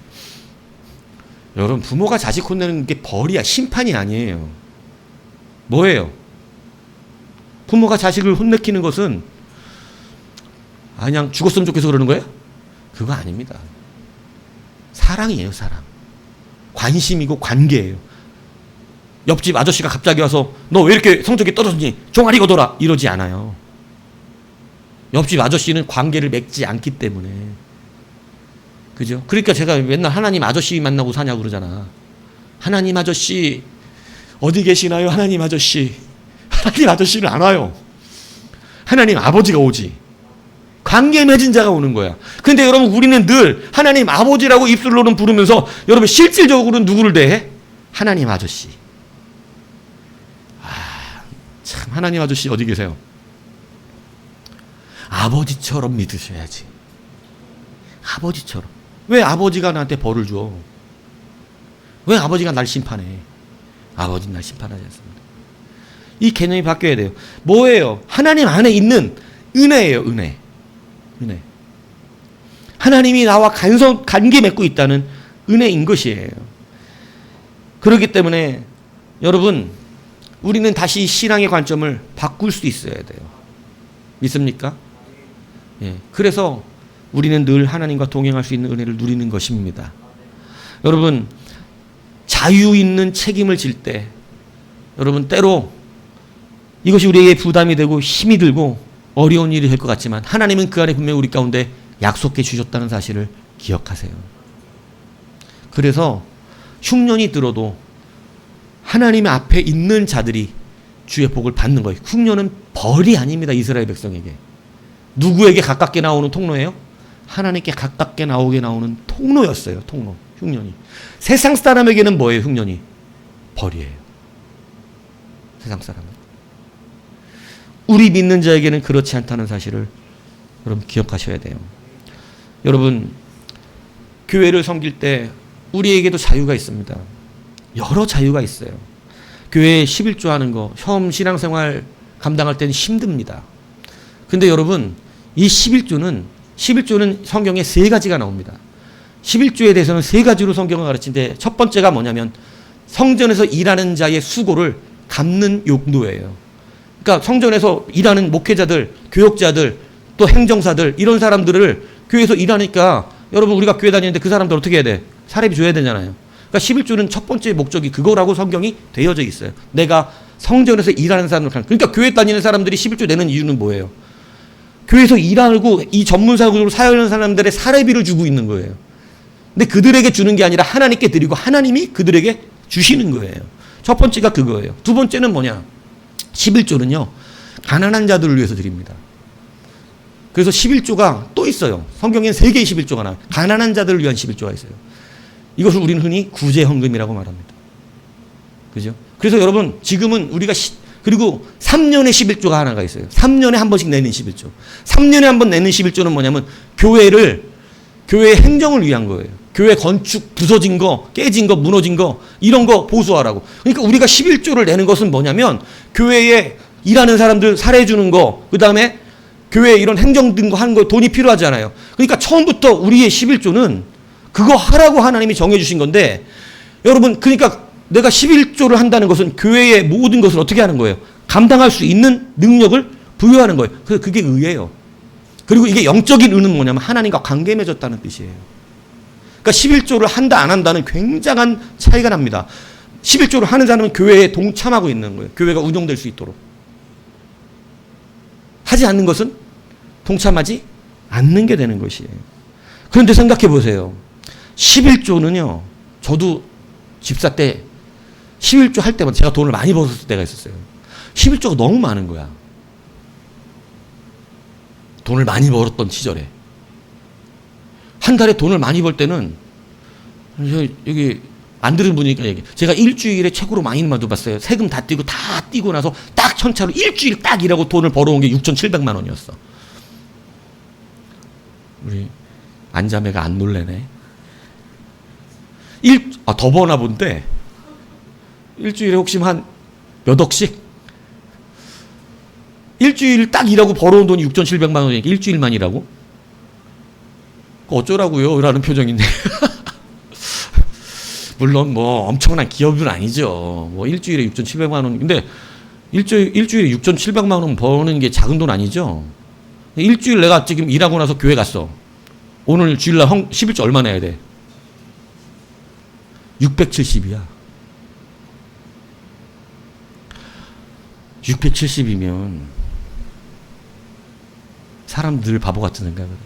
여러분, 부모가 자식 혼내는 게 벌이야. 심판이 아니에요. 뭐예요? 부모가 자식을 혼내키는 것은 그냥 죽었으면 좋겠어 그러는 거예요? 그거 아닙니다. 사랑이에요, 사랑. 관심이고 관계예요. 옆집 아저씨가 갑자기 와서 너 왜 이렇게 성적이 떨어졌니? 종아리 걷어라. 이러지 않아요. 옆집 아저씨는 관계를 맺지 않기 때문에. 그죠? 그러니까 제가 맨날 하나님 아저씨 만나고 사냐고 그러잖아. 하나님 아저씨 어디 계시나요? 하나님 아저씨. 하나님 아저씨는 안 와요. 하나님 아버지가 오지. 관계 맺은 자가 오는 거야. 근데 여러분, 우리는 늘 하나님 아버지라고 입술로는 부르면서 여러분 실질적으로는 누구를 대해? 하나님 아저씨. 참, 하나님 아저씨 어디 계세요? 아버지처럼 믿으셔야지. 아버지처럼. 왜 아버지가 나한테 벌을 줘? 왜 아버지가 날 심판해? 아버지는 날 심판하지 않습니다. 이 개념이 바뀌어야 돼요. 뭐예요? 하나님 안에 있는 은혜예요, 은혜. 은혜. 하나님이 나와 관계 맺고 있다는 은혜인 것이에요. 그렇기 때문에 여러분, 우리는 다시 신앙의 관점을 바꿀 수 있어야 돼요. 믿습니까? 예. 그래서 우리는 늘 하나님과 동행할 수 있는 은혜를 누리는 것입니다. 여러분, 자유 있는 책임을 질 때 여러분, 때로 이것이 우리에게 부담이 되고 힘이 들고 어려운 일이 될 것 같지만 하나님은 그 안에 분명히 우리 가운데 약속해 주셨다는 사실을 기억하세요. 그래서 흉년이 들어도 하나님 앞에 있는 자들이 주의 복을 받는 거예요. 흉년은 벌이 아닙니다. 이스라엘 백성에게. 누구에게 가깝게 나오는 통로예요? 하나님께 가깝게 나오는 통로였어요. 통로. 흉년이. 세상 사람에게는 뭐예요? 흉년이. 벌이에요. 세상 사람은. 우리 믿는 자에게는 그렇지 않다는 사실을 여러분 기억하셔야 돼요. 여러분, 교회를 섬길 때 우리에게도 자유가 있습니다. 여러 자유가 있어요. 교회에 11조 하는 거, 처음 신앙생활 감당할 때는 힘듭니다. 근데 여러분, 이 11조는 성경에 3가지가 나옵니다. 11조에 대해서는 3가지로 성경을 가르치는데 첫 번째가 뭐냐면 성전에서 일하는 자의 수고를 갚는 용도예요. 그러니까 성전에서 일하는 목회자들, 교역자들, 또 행정사들, 이런 사람들을 교회에서 일하니까 여러분, 우리가 교회 다니는데 그 사람들 어떻게 해야 돼? 사례비 줘야 되잖아요. 그러니까 11조는 첫 번째 목적이 그거라고 성경이 되어져 있어요. 내가 성전에서 일하는 사람을, 그러니까 교회 다니는 사람들이 11조 내는 이유는 뭐예요? 교회에서 일하고 이 전문사역으로 사역하는 사람들의 사례비를 주고 있는 거예요. 근데 그들에게 주는 게 아니라 하나님께 드리고 하나님이 그들에게 주시는 거예요. 첫 번째가 그거예요. 두 번째는 뭐냐? 11조는요. 가난한 자들을 위해서 드립니다. 그래서 11조가 또 있어요. 성경엔 3개의 11조가 나와요. 가난한 자들을 위한 11조가 있어요. 이것을 우리는 흔히 구제헌금이라고 말합니다. 그죠? 그래서 여러분 지금은 우리가 그리고 3년에 11조가 하나가 있어요. 3년에 한 번씩 내는 11조. 3년에 한 번 내는 11조는 뭐냐면 교회의 행정을 위한 거예요. 교회 건축 부서진 거, 깨진 거, 무너진 거 이런 거 보수하라고. 그러니까 우리가 11조를 내는 것은 뭐냐면 교회에 일하는 사람들 살해 주는 거, 그다음에 교회에 이런 행정 등 거 하는 거 돈이 필요하잖아요. 그러니까 처음부터 우리의 11조는 그거 하라고 하나님이 정해 주신 건데 여러분 그러니까 내가 11조를 한다는 것은 교회의 모든 것을 어떻게 하는 거예요? 감당할 수 있는 능력을 부여하는 거예요. 그래서 그게 의예요. 그리고 이게 영적인 의는 뭐냐면 하나님과 관계 맺었다는 뜻이에요. 그러니까 11조를 한다 안 한다는 굉장한 차이가 납니다. 11조를 하는 사람은 교회에 동참하고 있는 거예요. 교회가 운영될 수 있도록. 하지 않는 것은 동참하지 않는 게 되는 것이에요. 그런데 생각해 보세요. 11조는요. 저도 집사 때 11조 할 때마다 제가 돈을 많이 벌었을 때가 있었어요. 11조가 너무 많은 거야. 돈을 많이 벌었던 시절에. 한 달에 돈을 많이 벌 때는 여기 안 들은 분이니까 얘기. 제가 일주일에 최고로 많이 받아봤어요. 세금 다 떼고 나서 딱 현찰로 일주일 딱 일하고 돈을 벌어온 게 6,700만 원이었어. 우리 안자매가 안 놀래네. 더 버나 본데 일주일에 혹시 한 몇 억씩? 일주일 딱 일하고 벌어온 돈이 6,700만 원이니까 일주일만 일하고? 어쩌라고요? 라는 표정인데. 물론 뭐 엄청난 기업은 아니죠. 뭐 일주일에 6,700만 원. 근데 일주일에 6,700만 원 버는 게 작은 돈 아니죠? 일주일 내가 지금 일하고 나서 교회 갔어. 오늘 주일날 11조 얼마 내야 돼? 670이야. 670이면 사람들 바보 같은 생각을 해요.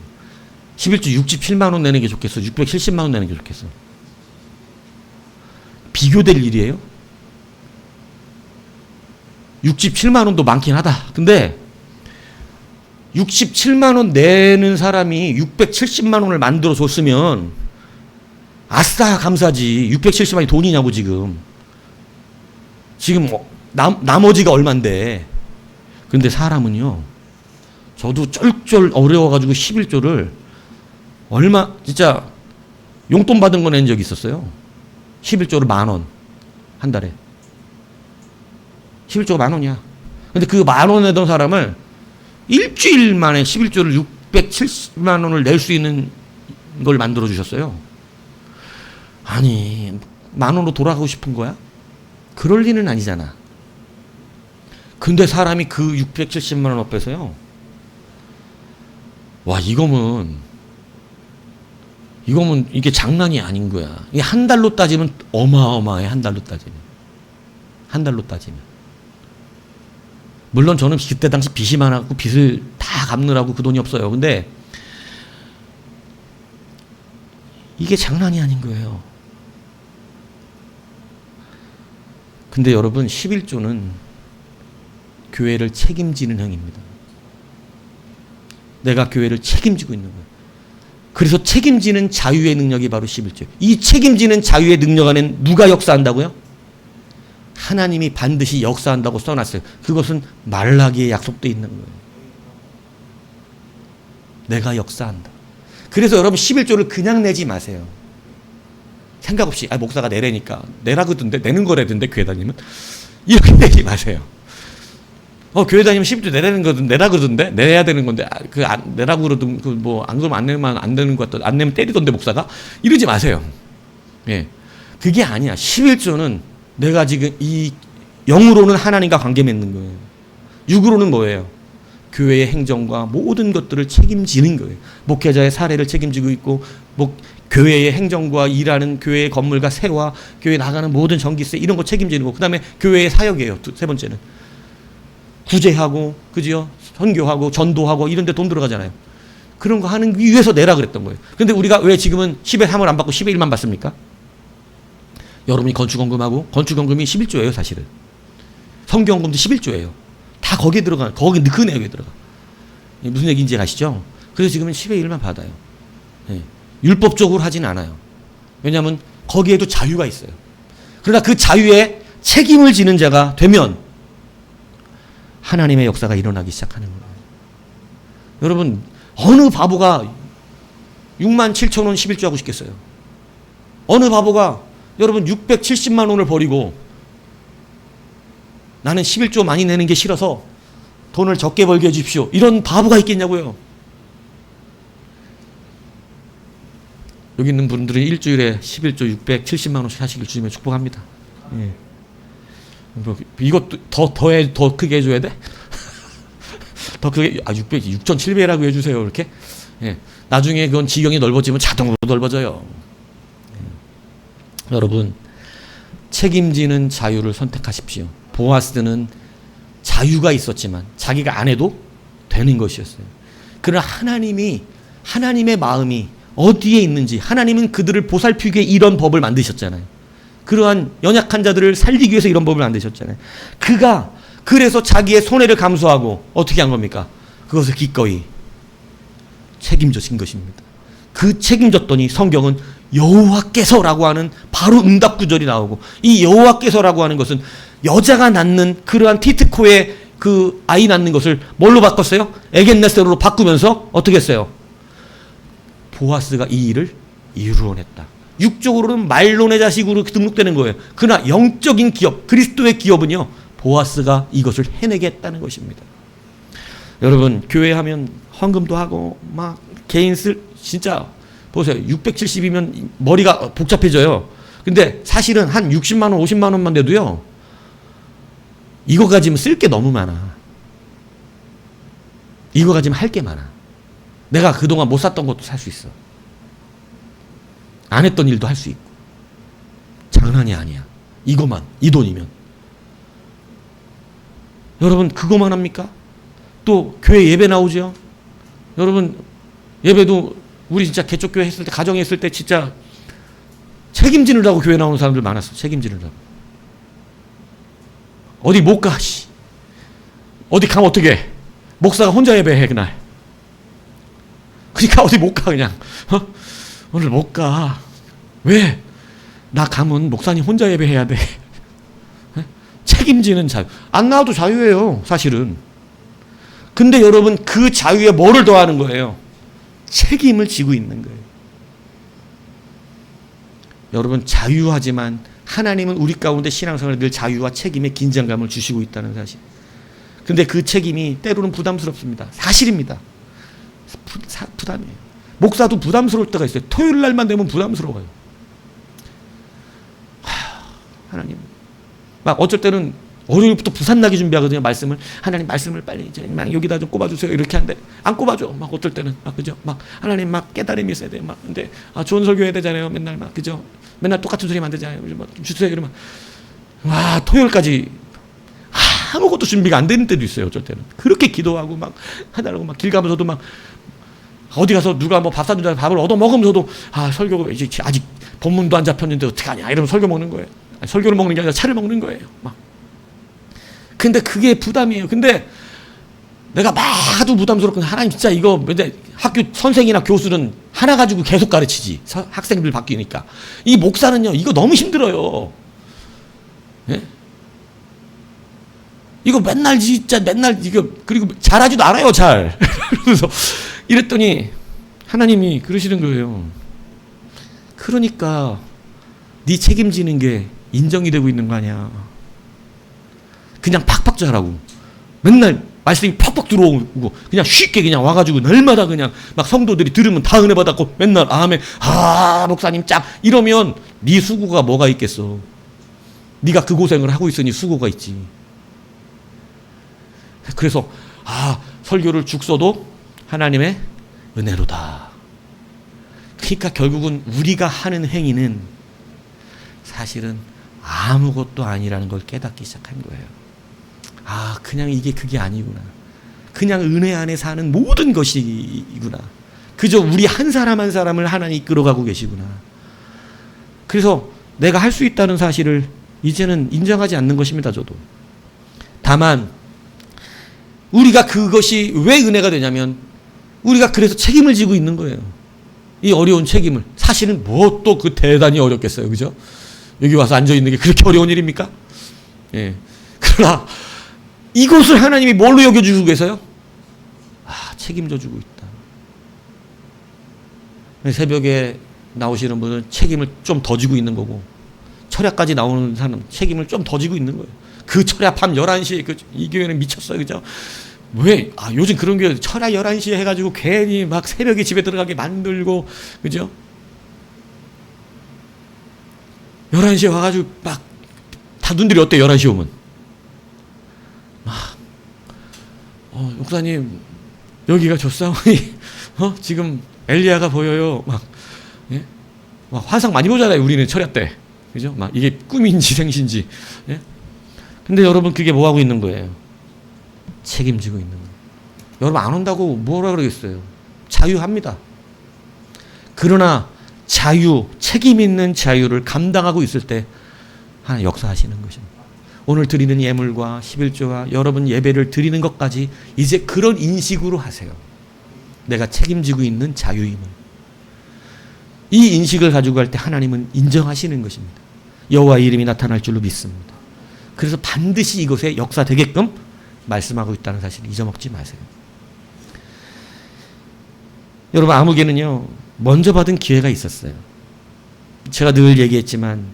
11조 67만 원 내는 게 좋겠어? 670만 원 내는 게 좋겠어? 비교될 일이에요? 67만 원도 많긴 하다. 근데 67만 원 내는 사람이 670만 원을 만들어 줬으면 아싸 감사지. 670만 원이 돈이냐고 지금. 지금 나머지가 얼만데. 근데 사람은요. 저도 쫄쫄 어려워가지고 11조를 진짜 용돈 받은 거 낸 적이 있었어요. 11조를 10,000원. 한 달에. 11조가 10,000원이야. 근데 그 10,000원 내던 사람을 일주일 만에 11조를 670만 원을 낼 수 있는 걸 만들어 주셨어요. 아니, 10,000원으로 돌아가고 싶은 거야? 그럴 리는 아니잖아. 근데 사람이 그 670만 원 앞에서요. 와, 이거면 이게 장난이 아닌 거야. 이게 한 달로 따지면 어마어마해. 한 달로 따지면. 물론 저는 그때 당시 빚이 많았고 빚을 다 갚느라고 그 돈이 없어요. 근데 이게 장난이 아닌 거예요. 근데 여러분 11조는 교회를 책임지는 행위입니다. 내가 교회를 책임지고 있는 거예요. 그래서 책임지는 자유의 능력이 바로 11조예요. 이 책임지는 자유의 능력 안엔 누가 역사한다고요? 하나님이 반드시 역사한다고 써놨어요. 그것은 말라기에 약속되어 있는 거예요. 내가 역사한다. 그래서 여러분 11조를 그냥 내지 마세요. 생각 없이 목사가 내라니까 내라 그러던데 내는 거라던데 교회 다니면 이렇게 내지 마세요. 교회 다니면 11조 내라는 거든 내라 그러던데 내야 되는 건데 내라고 그러든 안 그러면 안 내면 안 되는 것 같다. 안 내면 때리던데 목사가 이러지 마세요. 예, 그게 아니야. 11조는 내가 지금 이 영으로는 하나님과 관계 맺는 거예요. 육으로는 뭐예요? 교회의 행정과 모든 것들을 책임지는 거예요. 목회자의 사례를 책임지고 있고 교회의 행정과 일하는 교회의 건물과 세와 교회 나가는 모든 전기세 이런 거 책임지는 거. 그 다음에 교회의 사역이에요. 세 번째는 구제하고 그지요? 선교하고 전도하고 이런 데 돈 들어가잖아요. 그런 거 하는 위해서 내라 그랬던 거예요. 근데 우리가 왜 지금은 10의 3을 안 받고 10의 1만 받습니까? 여러분이 건축원금하고, 건축원금이 11조예요, 사실은. 성경원금도 11조예요. 다 거기에 들어가, 거기 그 내역에 들어가. 무슨 얘기인지 아시죠? 그래서 지금은 10의 1만 받아요. 네. 율법적으로 하진 않아요. 왜냐하면 거기에도 자유가 있어요. 그러나 그 자유에 책임을 지는 자가 되면 하나님의 역사가 일어나기 시작하는 거예요. 여러분, 어느 바보가 6만 7천 원 11조 하고 싶겠어요? 어느 바보가 여러분 670만 원을 버리고 나는 11조 많이 내는 게 싫어서 돈을 적게 벌게 해주십시오. 이런 바보가 있겠냐고요. 여기 있는 분들은 일주일에 11조 670만 원씩 하시길 주님의 축복합니다. 예. 이것도 더 크게 해줘야 돼? 더 크게, 6,700이라고 해주세요. 이렇게. 예. 나중에 그건 지경이 넓어지면 자동으로 넓어져요. 예. 여러분, 책임지는 자유를 선택하십시오. 보아스는 자유가 있었지만 자기가 안 해도 되는 것이었어요. 그러나 하나님의 마음이 어디에 있는지, 하나님은 그들을 보살피기 위해 이런 법을 만드셨잖아요. 그러한 연약한 자들을 살리기 위해서 이런 법을 만드셨잖아요. 그가 그래서 자기의 손해를 감수하고 어떻게 한 겁니까? 그것을 기꺼이 책임져진 것입니다. 그 책임졌더니 성경은 여호와께서라고 하는 바로 응답 구절이 나오고, 이 여호와께서라고 하는 것은 여자가 낳는 그러한 티트코의 그 아이 낳는 것을 뭘로 바꿨어요? 에겐네세로로 바꾸면서 어떻게 했어요? 보아스가 이 일을 이루어냈다. 육적으로는 말론의 자식으로 등록되는 거예요. 그러나 영적인 기업, 그리스도의 기업은요, 보아스가 이것을 해내게 했다는 것입니다. 여러분, 교회 하면 헌금도 하고 막 개인 진짜 보세요. 670이면 머리가 복잡해져요. 근데 사실은 한 60만 원, 50만 원만 돼도요, 이거 가지면 쓸 게 너무 많아. 이거 가지면 할 게 많아. 내가 그동안 못 샀던 것도 살 수 있어. 안 했던 일도 할 수 있고. 장난이 아니야. 이거만, 이 돈이면. 여러분, 그거만 합니까? 또 교회 예배 나오죠? 여러분, 예배도 우리 진짜 개척교회 했을 때, 가정에 했을 때 진짜 책임지느라고 교회 나오는 사람들 많았어. 책임지느라고. 어디 못 가, 씨. 어디 가면 어떻게 해? 목사가 혼자 예배해, 그날. 그러니까 어디 못 가, 그냥. 오늘 못 가. 왜? 나 가면 목사님 혼자 예배해야 돼. 책임지는 자유. 안 나와도 자유예요, 사실은. 근데 여러분, 그 자유에 뭐를 더하는 거예요? 책임을 지고 있는 거예요. 여러분, 자유하지만 하나님은 우리 가운데 신앙생활에 늘 자유와 책임의 긴장감을 주시고 있다는 사실. 근데 그 책임이 때로는 부담스럽습니다. 사실입니다. 부담이에요. 목사도 부담스러울 때가 있어요. 토요일 날만 되면 부담스러워요. 하나님. 막 어쩔 때는 월요일부터 부산나게 준비하거든요. 말씀을. 하나님 말씀을 빨리 이제 막 여기다 좀 꼽아주세요. 이렇게 하는데 안 꼽아줘. 막 어떨 때는 막 그죠. 막 하나님 막 깨달음이 있어야 돼. 막 근데 좋은 설교해야 되잖아요. 맨날 막 그죠. 맨날 똑같은 소리만 안 되잖아요. 막 좀 주세요. 이러면 와 토요일까지 아무것도 준비가 안 되는 때도 있어요. 어쩔 때는 그렇게 기도하고 막 하다라고 막 길 가면서도 막 어디 가서 누가 뭐 밥 사준다 밥을 얻어 먹으면서도 설교가 이제 아직 본문도 안 잡혔는데 어떡하냐 이러면 설교 먹는 거예요. 아니, 설교를 먹는 게 아니라 차를 먹는 거예요. 막. 근데 그게 부담이에요. 근데 내가 막 하도 부담스럽고 하나님 진짜 이거 근데 학교 선생이나 교수는 하나 가지고 계속 가르치지. 학생들 바뀌니까. 이 목사는요. 이거 너무 힘들어요. 예? 이거 맨날 진짜 맨날 이거 그리고 잘하지도 않아요. 잘. 그래서 이랬더니 하나님이 그러시는 거예요. 그러니까 네 책임지는 게 인정이 되고 있는 거 아니야. 그냥 팍팍 잘하고 맨날 말씀이 팍팍 들어오고 그냥 쉽게 그냥 와가지고 날마다 그냥 막 성도들이 들으면 다 은혜 받았고 맨날 아멘 목사님 짱 이러면 네 수고가 뭐가 있겠어. 네가 그 고생을 하고 있으니 수고가 있지. 그래서 설교를 죽 써도 하나님의 은혜로다. 그러니까 결국은 우리가 하는 행위는 사실은 아무것도 아니라는 걸 깨닫기 시작한 거예요. 그냥 이게 그게 아니구나. 그냥 은혜 안에 사는 모든 것이구나. 그저 우리 한 사람 한 사람을 하나님 이끌어가고 계시구나. 그래서 내가 할 수 있다는 사실을 이제는 인정하지 않는 것입니다. 저도. 다만 우리가 그것이 왜 은혜가 되냐면 우리가 그래서 책임을 지고 있는 거예요. 이 어려운 책임을. 사실은 뭐 또 그 대단히 어렵겠어요. 그죠? 여기 와서 앉아있는 게 그렇게 어려운 일입니까? 예. 그러나 이곳을 하나님이 뭘로 여겨주고 계세요? 책임져 주고 있다. 새벽에 나오시는 분은 책임을 좀 더 지고 있는 거고, 철야까지 나오는 사람 책임을 좀 더 지고 있는 거예요. 그 철야 밤 11시에 이 교회는 미쳤어요. 그죠? 왜? 요즘 그런 교회 철야 11시에 해가지고 괜히 막 새벽에 집에 들어가게 만들고, 그죠? 11시에 와가지고 막 다 눈들이 어때? 11시 오면 목사님 여기가 조상이 지금 엘리야가 보여요. 예? 막 환상 많이 보잖아요. 우리는 철야 때, 그죠? 막 이게 꿈인지 생신지. 예? 근데 여러분 그게 뭐 하고 있는 거예요? 책임지고 있는 거예요. 여러분 안 온다고 뭐라 그러겠어요? 자유합니다. 그러나 책임 있는 자유를 감당하고 있을 때 하나님 역사하시는 것입니다. 오늘 드리는 예물과 11조와 여러분 예배를 드리는 것까지 이제 그런 인식으로 하세요. 내가 책임지고 있는 자유임을. 이 인식을 가지고 갈 때 하나님은 인정하시는 것입니다. 여호와의 이름이 나타날 줄로 믿습니다. 그래서 반드시 이것에 역사되게끔 말씀하고 있다는 사실을 잊어먹지 마세요. 여러분 아무개는요 먼저 받은 기회가 있었어요. 제가 늘 얘기했지만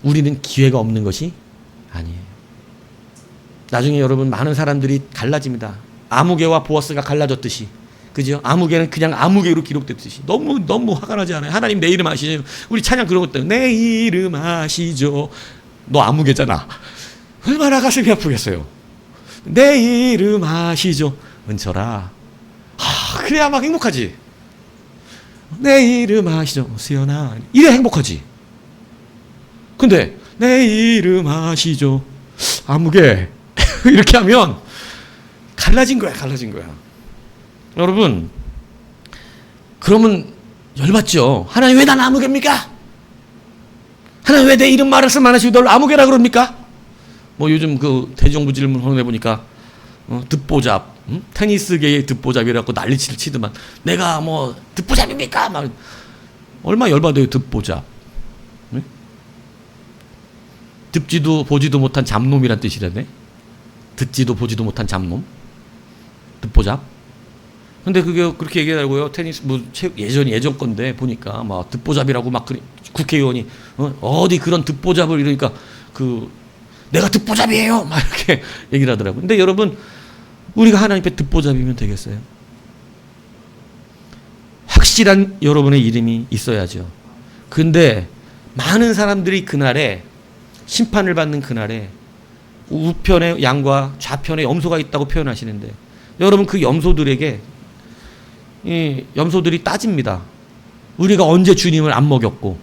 우리는 기회가 없는 것이 아니에요. 나중에 여러분 많은 사람들이 갈라집니다. 아무개와 보아스가 갈라졌듯이, 그죠? 아무개는 그냥 아무개로 기록됐듯이 너무 화가 나지 않아요? 하나님 내 이름 아시죠? 우리 찬양 그런 것 때문에 내 이름 아시죠? 너 아무개잖아. 얼마나 가슴이 아프겠어요. 내 이름 아시죠? 은철아. 그래야 막 행복하지. 내 이름 아시죠? 수연아. 이래 행복하지. 근데 내 이름 아시죠? 아무개. 이렇게 하면 갈라진 거야. 여러분 그러면 열받죠. 하나님 왜 난 아무개입니까? 하나님 왜 내 이름 말씀을 안 하시고 널 아무개라 그럽니까? 뭐 요즘 그 대정부 질문 헌해 보니까 듣보잡, 테니스계의 듣보잡이라고 난리치를 치더만 내가 뭐 듣보잡입니까? 막 얼마 열받아요. 듣보잡. 네? 듣지도 보지도 못한 잡놈이란 뜻이라네. 듣지도 보지도 못한 잡놈. 듣보잡. 근데 그게 그렇게 얘기하고요. 테니스 뭐 예전 건데 보니까 막 듣보잡이라고 막 국회의원이 어디 그런 듣보잡을 이러니까 내가 듣보잡이에요 막 이렇게 얘기를 하더라고요. 근데 여러분 우리가 하나님 앞에 듣보잡이면 되겠어요? 확실한 여러분의 이름이 있어야죠. 근데 많은 사람들이 그날에 심판을 받는 그날에 우편에 양과 좌편에 염소가 있다고 표현하시는데 여러분 그 염소들에게 이 염소들이 따집니다. 우리가 언제 주님을 안 먹였고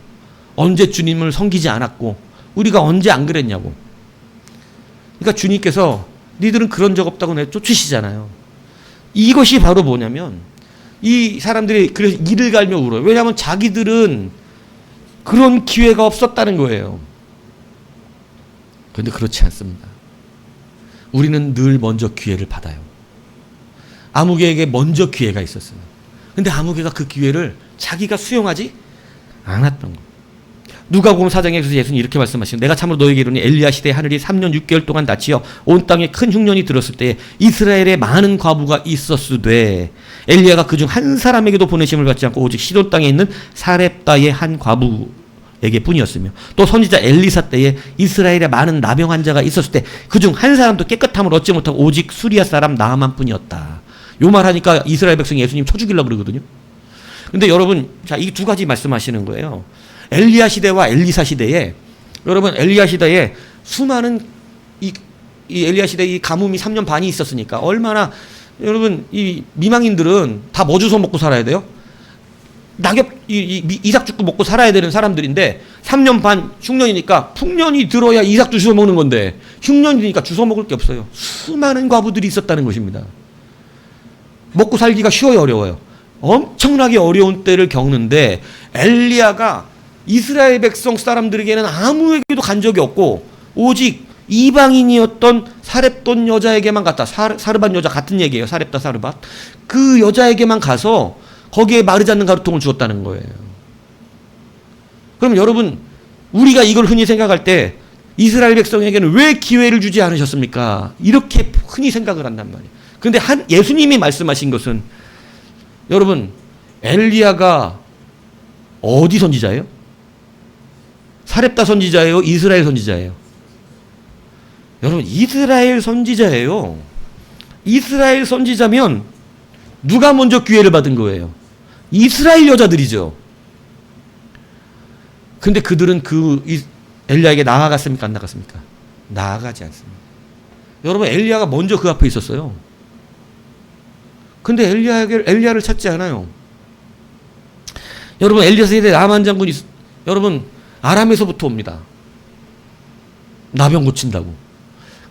언제 주님을 섬기지 않았고 우리가 언제 안 그랬냐고. 그러니까 주님께서 니들은 그런 적 없다고 내 쫓으시잖아요. 이것이 바로 뭐냐면 이 사람들이 그래서 이를 갈며 울어요. 왜냐하면 자기들은 그런 기회가 없었다는 거예요. 그런데 그렇지 않습니다. 우리는 늘 먼저 기회를 받아요. 아무개에게 먼저 기회가 있었어요. 근데 아무개가 그 기회를 자기가 수용하지 않았던 거예요. 누가복음 4장에서 예수님이 이렇게 말씀하시는 내가 참으로 너에게 이르노니 엘리야 시대에 하늘이 3년 6개월 동안 닫히어 온 땅에 큰 흉년이 들었을 때에 이스라엘에 많은 과부가 있었으되 엘리야가 그중 한 사람에게도 보내심을 받지 않고 오직 시돈 땅에 있는 사렙다의 한 과부에게 뿐이었으며 또 선지자 엘리사 때에 이스라엘에 많은 나병 환자가 있었을 때 그중 한 사람도 깨끗함을 얻지 못하고 오직 수리아 사람 나아만 뿐이었다. 요 말하니까 이스라엘 백성이 예수님 쳐 죽이려고 그러거든요. 근데 여러분 자, 이 두 가지 말씀하시는 거예요. 엘리야 시대와 엘리사 시대에 여러분 엘리야 시대에 수많은 이 엘리야 시대에 이 가뭄이 3년 반이 있었으니까 얼마나 여러분 이 미망인들은 다 뭐 주워 먹고 살아야 돼요? 낙엽 이삭죽도 먹고 살아야 되는 사람들인데 3년 반 흉년이니까 풍년이 들어야 이삭도 주워 먹는 건데 흉년이니까 주워 먹을 게 없어요. 수많은 과부들이 있었다는 것입니다. 먹고 살기가 쉬워요, 어려워요? 엄청나게 어려운 때를 겪는데 엘리야가 이스라엘 백성 사람들에게는 아무에게도 간 적이 없고 오직 이방인이었던 사렙돈 여자에게만 갔다. 사르밧 여자 같은 얘기예요. 사렙다 사르밧. 그 여자에게만 가서 거기에 마르지 않는 가루통을 주었다는 거예요. 그럼 여러분, 우리가 이걸 흔히 생각할 때 이스라엘 백성에게는 왜 기회를 주지 않으셨습니까? 이렇게 흔히 생각을 한단 말이에요. 그런데 예수님이 말씀하신 것은, 여러분, 엘리야가 어디 선지자예요? 사렙다 선지자예요? 이스라엘 선지자예요? 여러분, 이스라엘 선지자예요. 이스라엘 선지자면 누가 먼저 기회를 받은 거예요? 이스라엘 여자들이죠. 근데 그들은 엘리야에게 나아갔습니까? 안 나갔습니까? 나아가지 않습니다. 여러분, 엘리야가 먼저 그 앞에 있었어요. 근데 엘리야를 찾지 않아요. 여러분, 엘리야 세대 나만 장군이, 여러분, 아람에서부터 옵니다. 나병 고친다고.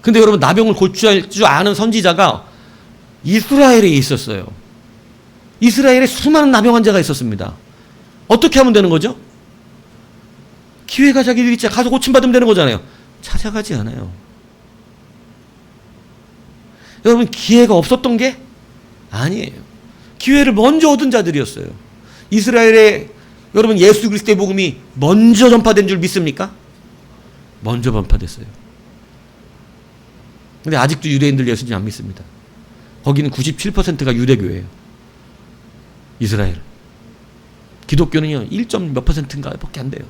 근데 여러분, 나병을 고칠 줄 아는 선지자가 이스라엘에 있었어요. 이스라엘에 수많은 나병 환자가 있었습니다. 어떻게 하면 되는 거죠? 기회가 자기들이 가서 고침받으면 되는 거잖아요. 찾아가지 않아요. 여러분, 기회가 없었던 게 아니에요. 기회를 먼저 얻은 자들이었어요. 이스라엘에 여러분, 예수 그리스도의 복음이 먼저 전파된 줄 믿습니까? 먼저 전파됐어요. 근데 아직도 유대인들 예수님 안 믿습니다. 거기는 97%가 유대교예요. 이스라엘. 기독교는요, 1점 몇 %인가 밖에 안 돼요.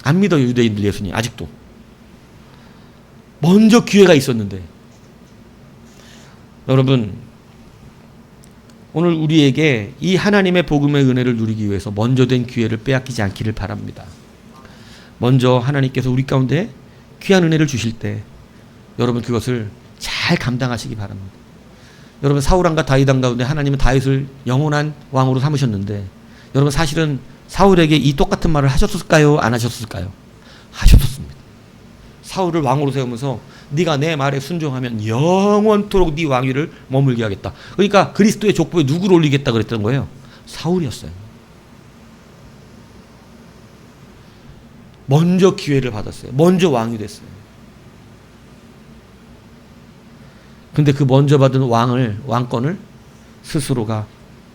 안 믿어요, 유대인들 예수님. 아직도. 먼저 기회가 있었는데. 여러분, 오늘 우리에게 이 하나님의 복음의 은혜를 누리기 위해서 먼저 된 기회를 빼앗기지 않기를 바랍니다. 먼저 하나님께서 우리 가운데 귀한 은혜를 주실 때 여러분, 그것을 잘 감당하시기 바랍니다. 여러분, 사울왕과 다윗왕 가운데 하나님은 다윗을 영원한 왕으로 삼으셨는데, 여러분, 사실은 사울에게 이 똑같은 말을 하셨을까요? 안 하셨을까요? 하셨습니다. 사울을 왕으로 세우면서 네가 내 말에 순종하면 영원토록 네 왕위를 머물게 하겠다. 그러니까 그리스도의 족보에 누구를 올리겠다 그랬던 거예요? 사울이었어요. 먼저 기회를 받았어요. 먼저 왕이 됐어요. 근데 그 먼저 받은 왕권을 스스로가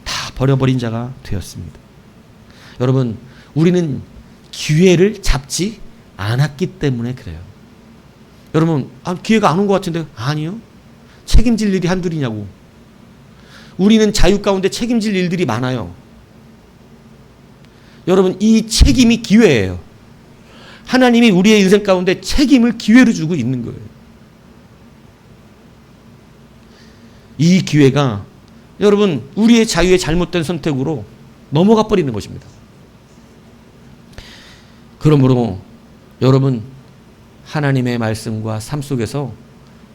다 버려버린 자가 되었습니다. 여러분, 우리는 기회를 잡지 않았기 때문에 그래요. 여러분, 기회가 안 온 것 같은데, 아니요. 책임질 일이 한둘이냐고. 우리는 자유 가운데 책임질 일들이 많아요. 여러분, 이 책임이 기회예요. 하나님이 우리의 인생 가운데 책임을 기회로 주고 있는 거예요. 이 기회가 여러분, 우리의 자유의 잘못된 선택으로 넘어가 버리는 것입니다. 그러므로 여러분, 하나님의 말씀과 삶 속에서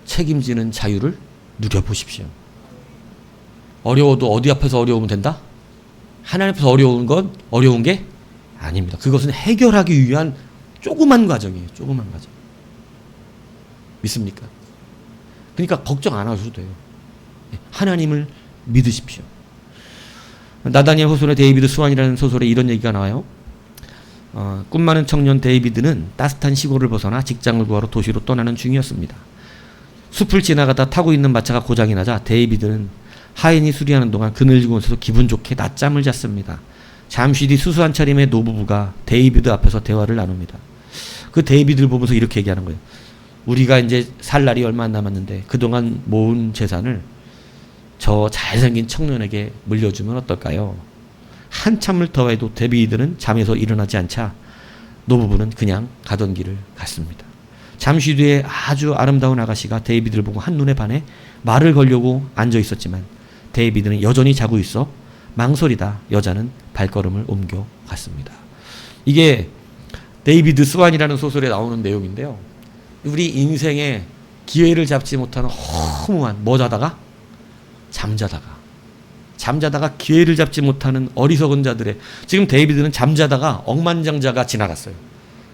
책임지는 자유를 누려보십시오. 어려워도 어디 앞에서 어려우면 된다? 하나님 앞에서 어려운 게 아닙니다. 그것은 해결하기 위한 조그만 과정이에요. 조그만 과정. 믿습니까? 그러니까 걱정 안 하셔도 돼요. 하나님을 믿으십시오. 나다니엘 호솔의 데이비드 수완이라는 소설에 이런 얘기가 나와요. 꿈 많은 청년 데이비드는 따뜻한 시골을 벗어나 직장을 구하러 도시로 떠나는 중이었습니다. 숲을 지나가다 타고 있는 마차가 고장이 나자 데이비드는 하인이 수리하는 동안 그늘진 곳에서 기분 좋게 낮잠을 잤습니다. 잠시 뒤 수수한 차림의 노부부가 데이비드 앞에서 대화를 나눕니다. 그 데이비드를 보면서 이렇게 얘기하는 거예요. 우리가 이제 살 날이 얼마 안 남았는데 그동안 모은 재산을 저 잘생긴 청년에게 물려주면 어떨까요? 한참을 더 해도 데이비드는 잠에서 일어나지 않자 노부부는 그냥 가던 길을 갔습니다. 잠시 뒤에 아주 아름다운 아가씨가 데이비드를 보고 한눈에 반해 말을 걸려고 앉아 있었지만 데이비드는 여전히 자고 있어 망설이다 여자는 발걸음을 옮겨 갔습니다. 이게 데이비드 스완이라는 소설에 나오는 내용인데요. 우리 인생에 기회를 잡지 못하는 허무한 잠자다가 기회를 잡지 못하는 어리석은 자들의, 지금 데이비드는 잠자다가 억만장자가 지나갔어요.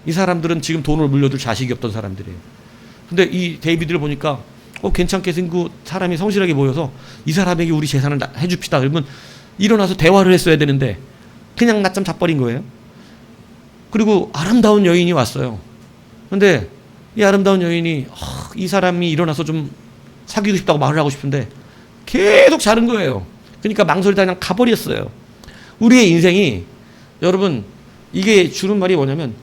이 사람들은 지금 돈을 물려줄 자식이 없던 사람들이에요. 근데 이 데이비드를 보니까 괜찮게 생긴 사람이 성실하게 보여서 이 사람에게 우리 재산을 해줍시다. 그러면 일어나서 대화를 했어야 되는데 그냥 낮잠 자버린 거예요. 그리고 아름다운 여인이 왔어요. 근데 이 아름다운 여인이 이 사람이 일어나서 좀 사귀고 싶다고 말을 하고 싶은데 계속 자는 거예요. 그러니까 망설이다 그냥 가버렸어요. 우리의 인생이 여러분 이게 주는 말이 뭐냐면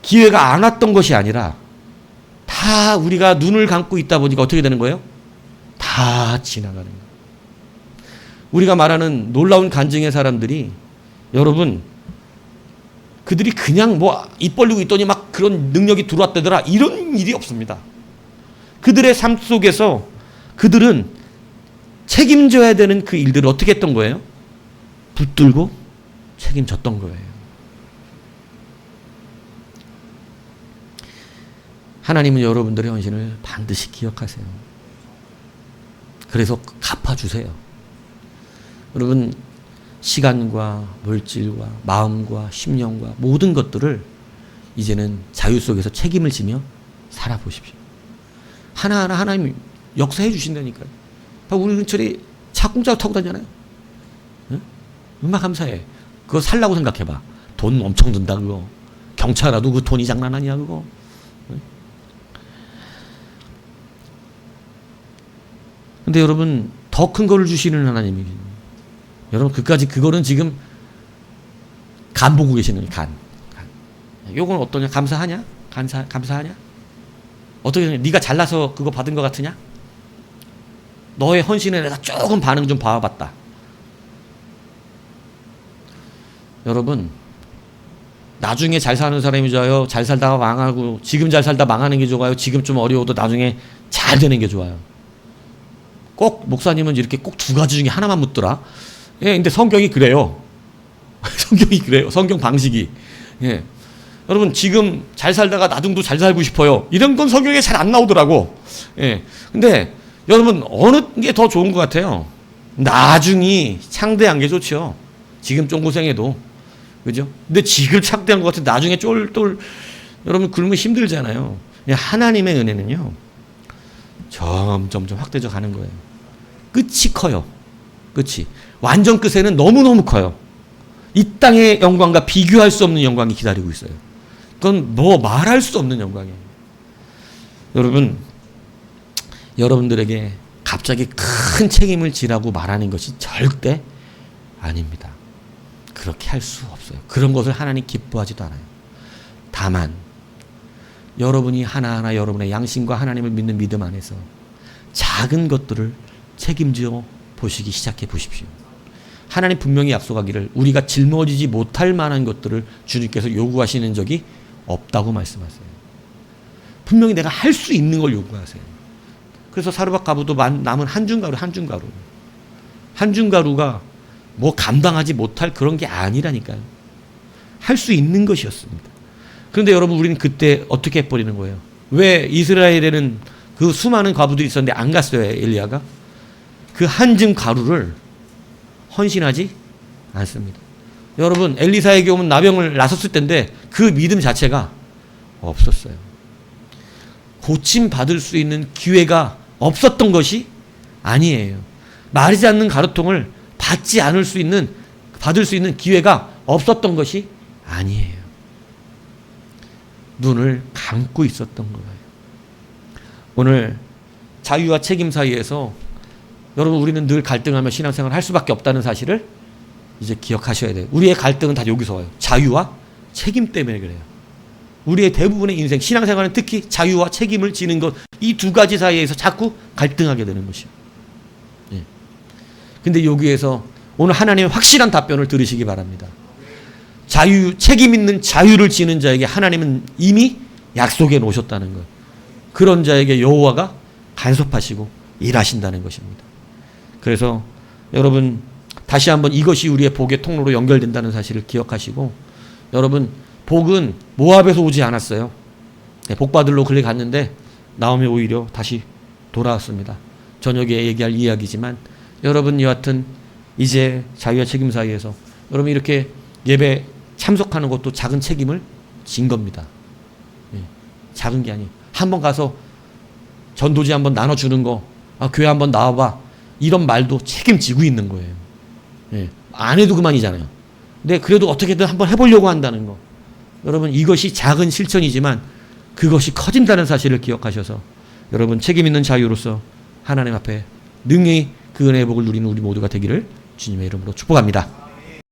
기회가 안 왔던 것이 아니라 다 우리가 눈을 감고 있다 보니까 어떻게 되는 거예요? 다 지나가는 거예요. 우리가 말하는 놀라운 간증의 사람들이 여러분 그들이 그냥 뭐 입 벌리고 있더니 막 그런 능력이 들어왔다더라 이런 일이 없습니다. 그들의 삶 속에서 그들은 책임져야 되는 그 일들을 어떻게 했던 거예요? 붙들고 책임졌던 거예요. 하나님은 여러분들의 헌신을 반드시 기억하세요. 그래서 갚아주세요. 여러분 시간과 물질과 마음과 심령과 모든 것들을 이제는 자유 속에서 책임을 지며 살아보십시오. 하나하나 하나님이 역사해 주신다니까요. 우리 근처에 차 공짜로 타고 다니잖아요. 응? 얼마나 감사해. 그거 살라고 생각해봐. 돈 엄청 든다 그거. 경차라도 그 돈이 장난 아니야 그거. 응? 근데 여러분 더 큰 거를 주시는 하나님이 여러분 그거는 지금 간 보고 계시는 간. 요건 어떠냐? 감사하냐? 감사하냐? 어떻게 네가 잘나서 그거 받은 것 같으냐? 너의 헌신에 내가 조금 반응 좀 봐봤다. 여러분 나중에 잘 사는 사람이 좋아요? 잘 살다가 망하고 지금 잘 살다 망하는 게 좋아요? 지금 좀 어려워도 나중에 잘 되는 게 좋아요? 꼭 목사님은 이렇게 꼭 두 가지 중에 하나만 묻더라. 예, 근데 성경이 그래요. 성경이 그래요. 성경 방식이. 예. 여러분, 지금 잘 살다가 나중도 잘 살고 싶어요. 이런 건 성경에 잘 안 나오더라고. 예. 근데 여러분, 어느 게 더 좋은 것 같아요? 나중이 창대한 게 좋죠. 지금 좀 고생해도. 그죠? 근데 지금 창대한 것 같은 나중에 쫄쫄 여러분 굶으면 힘들잖아요. 하나님의 은혜는요. 점점 확대져 가는 거예요. 끝이 커요. 끝이. 완전 끝에는 너무너무 커요. 이 땅의 영광과 비교할 수 없는 영광이 기다리고 있어요. 그건 뭐 말할 수 없는 영광이에요. 여러분, 여러분들에게 갑자기 큰 책임을 지라고 말하는 것이 절대 아닙니다. 그렇게 할 수 없어요. 그런 것을 하나님 기뻐하지도 않아요. 다만 여러분이 하나하나 여러분의 양심과 하나님을 믿는 믿음 안에서 작은 것들을 책임져 보시기 시작해 보십시오. 하나님 분명히 약속하기를 우리가 짊어지지 못할 만한 것들을 주님께서 요구하시는 적이 없다고 말씀하세요. 분명히 내가 할 수 있는 걸 요구하세요. 그래서 사르밧 가부도 남은 한 줌가루가 뭐 감당하지 못할 그런 게 아니라니까요. 할 수 있는 것이었습니다. 그런데 여러분 우리는 그때 어떻게 해버리는 거예요? 왜 이스라엘에는 그 수많은 과부들이 있었는데 안 갔어요, 엘리야가? 그 한 줌 가루를 헌신하지 않습니다. 여러분 엘리사에게 오면 나병을 나섰을 때인데 그 믿음 자체가 없었어요. 고침받을 수 있는 기회가 없었던 것이 아니에요. 마르지 않는 가루통을 받을 수 있는 기회가 없었던 것이 아니에요. 눈을 감고 있었던 거예요. 오늘 자유와 책임 사이에서 여러분 우리는 늘 갈등하며 신앙생활을 할 수밖에 없다는 사실을 이제 기억하셔야 돼요. 우리의 갈등은 다 여기서 와요. 자유와 책임 때문에 그래요. 우리의 대부분의 인생, 신앙생활은 특히 자유와 책임을 지는 것, 이 두 가지 사이에서 자꾸 갈등하게 되는 것이요. 예. 근데 여기에서 오늘 하나님의 확실한 답변을 들으시기 바랍니다. 책임 있는 자유를 지는 자에게 하나님은 이미 약속해 놓으셨다는 것. 그런 자에게 여호와가 간섭하시고 일하신다는 것입니다. 그래서 여러분 다시 한번 이것이 우리의 복의 통로로 연결된다는 사실을 기억하시고, 여러분 복은 모압에서 오지 않았어요. 복 받으러 그리 갔는데 나오미 오히려 다시 돌아왔습니다. 저녁에 얘기할 이야기지만 여러분 여하튼 이제 자유와 책임 사이에서 여러분 이렇게 예배 참석하는 것도 작은 책임을 진 겁니다. 작은 게 아니에요. 한번 가서 전도지 한번 나눠주는 거, 교회 한번 나와봐, 이런 말도 책임지고 있는 거예요. 예. 안 해도 그만이잖아요. 근데 그래도 어떻게든 한번 해보려고 한다는 거. 여러분 이것이 작은 실천이지만 그것이 커진다는 사실을 기억하셔서 여러분 책임 있는 자유로서 하나님 앞에 능히 그 은혜의 복을 누리는 우리 모두가 되기를 주님의 이름으로 축복합니다.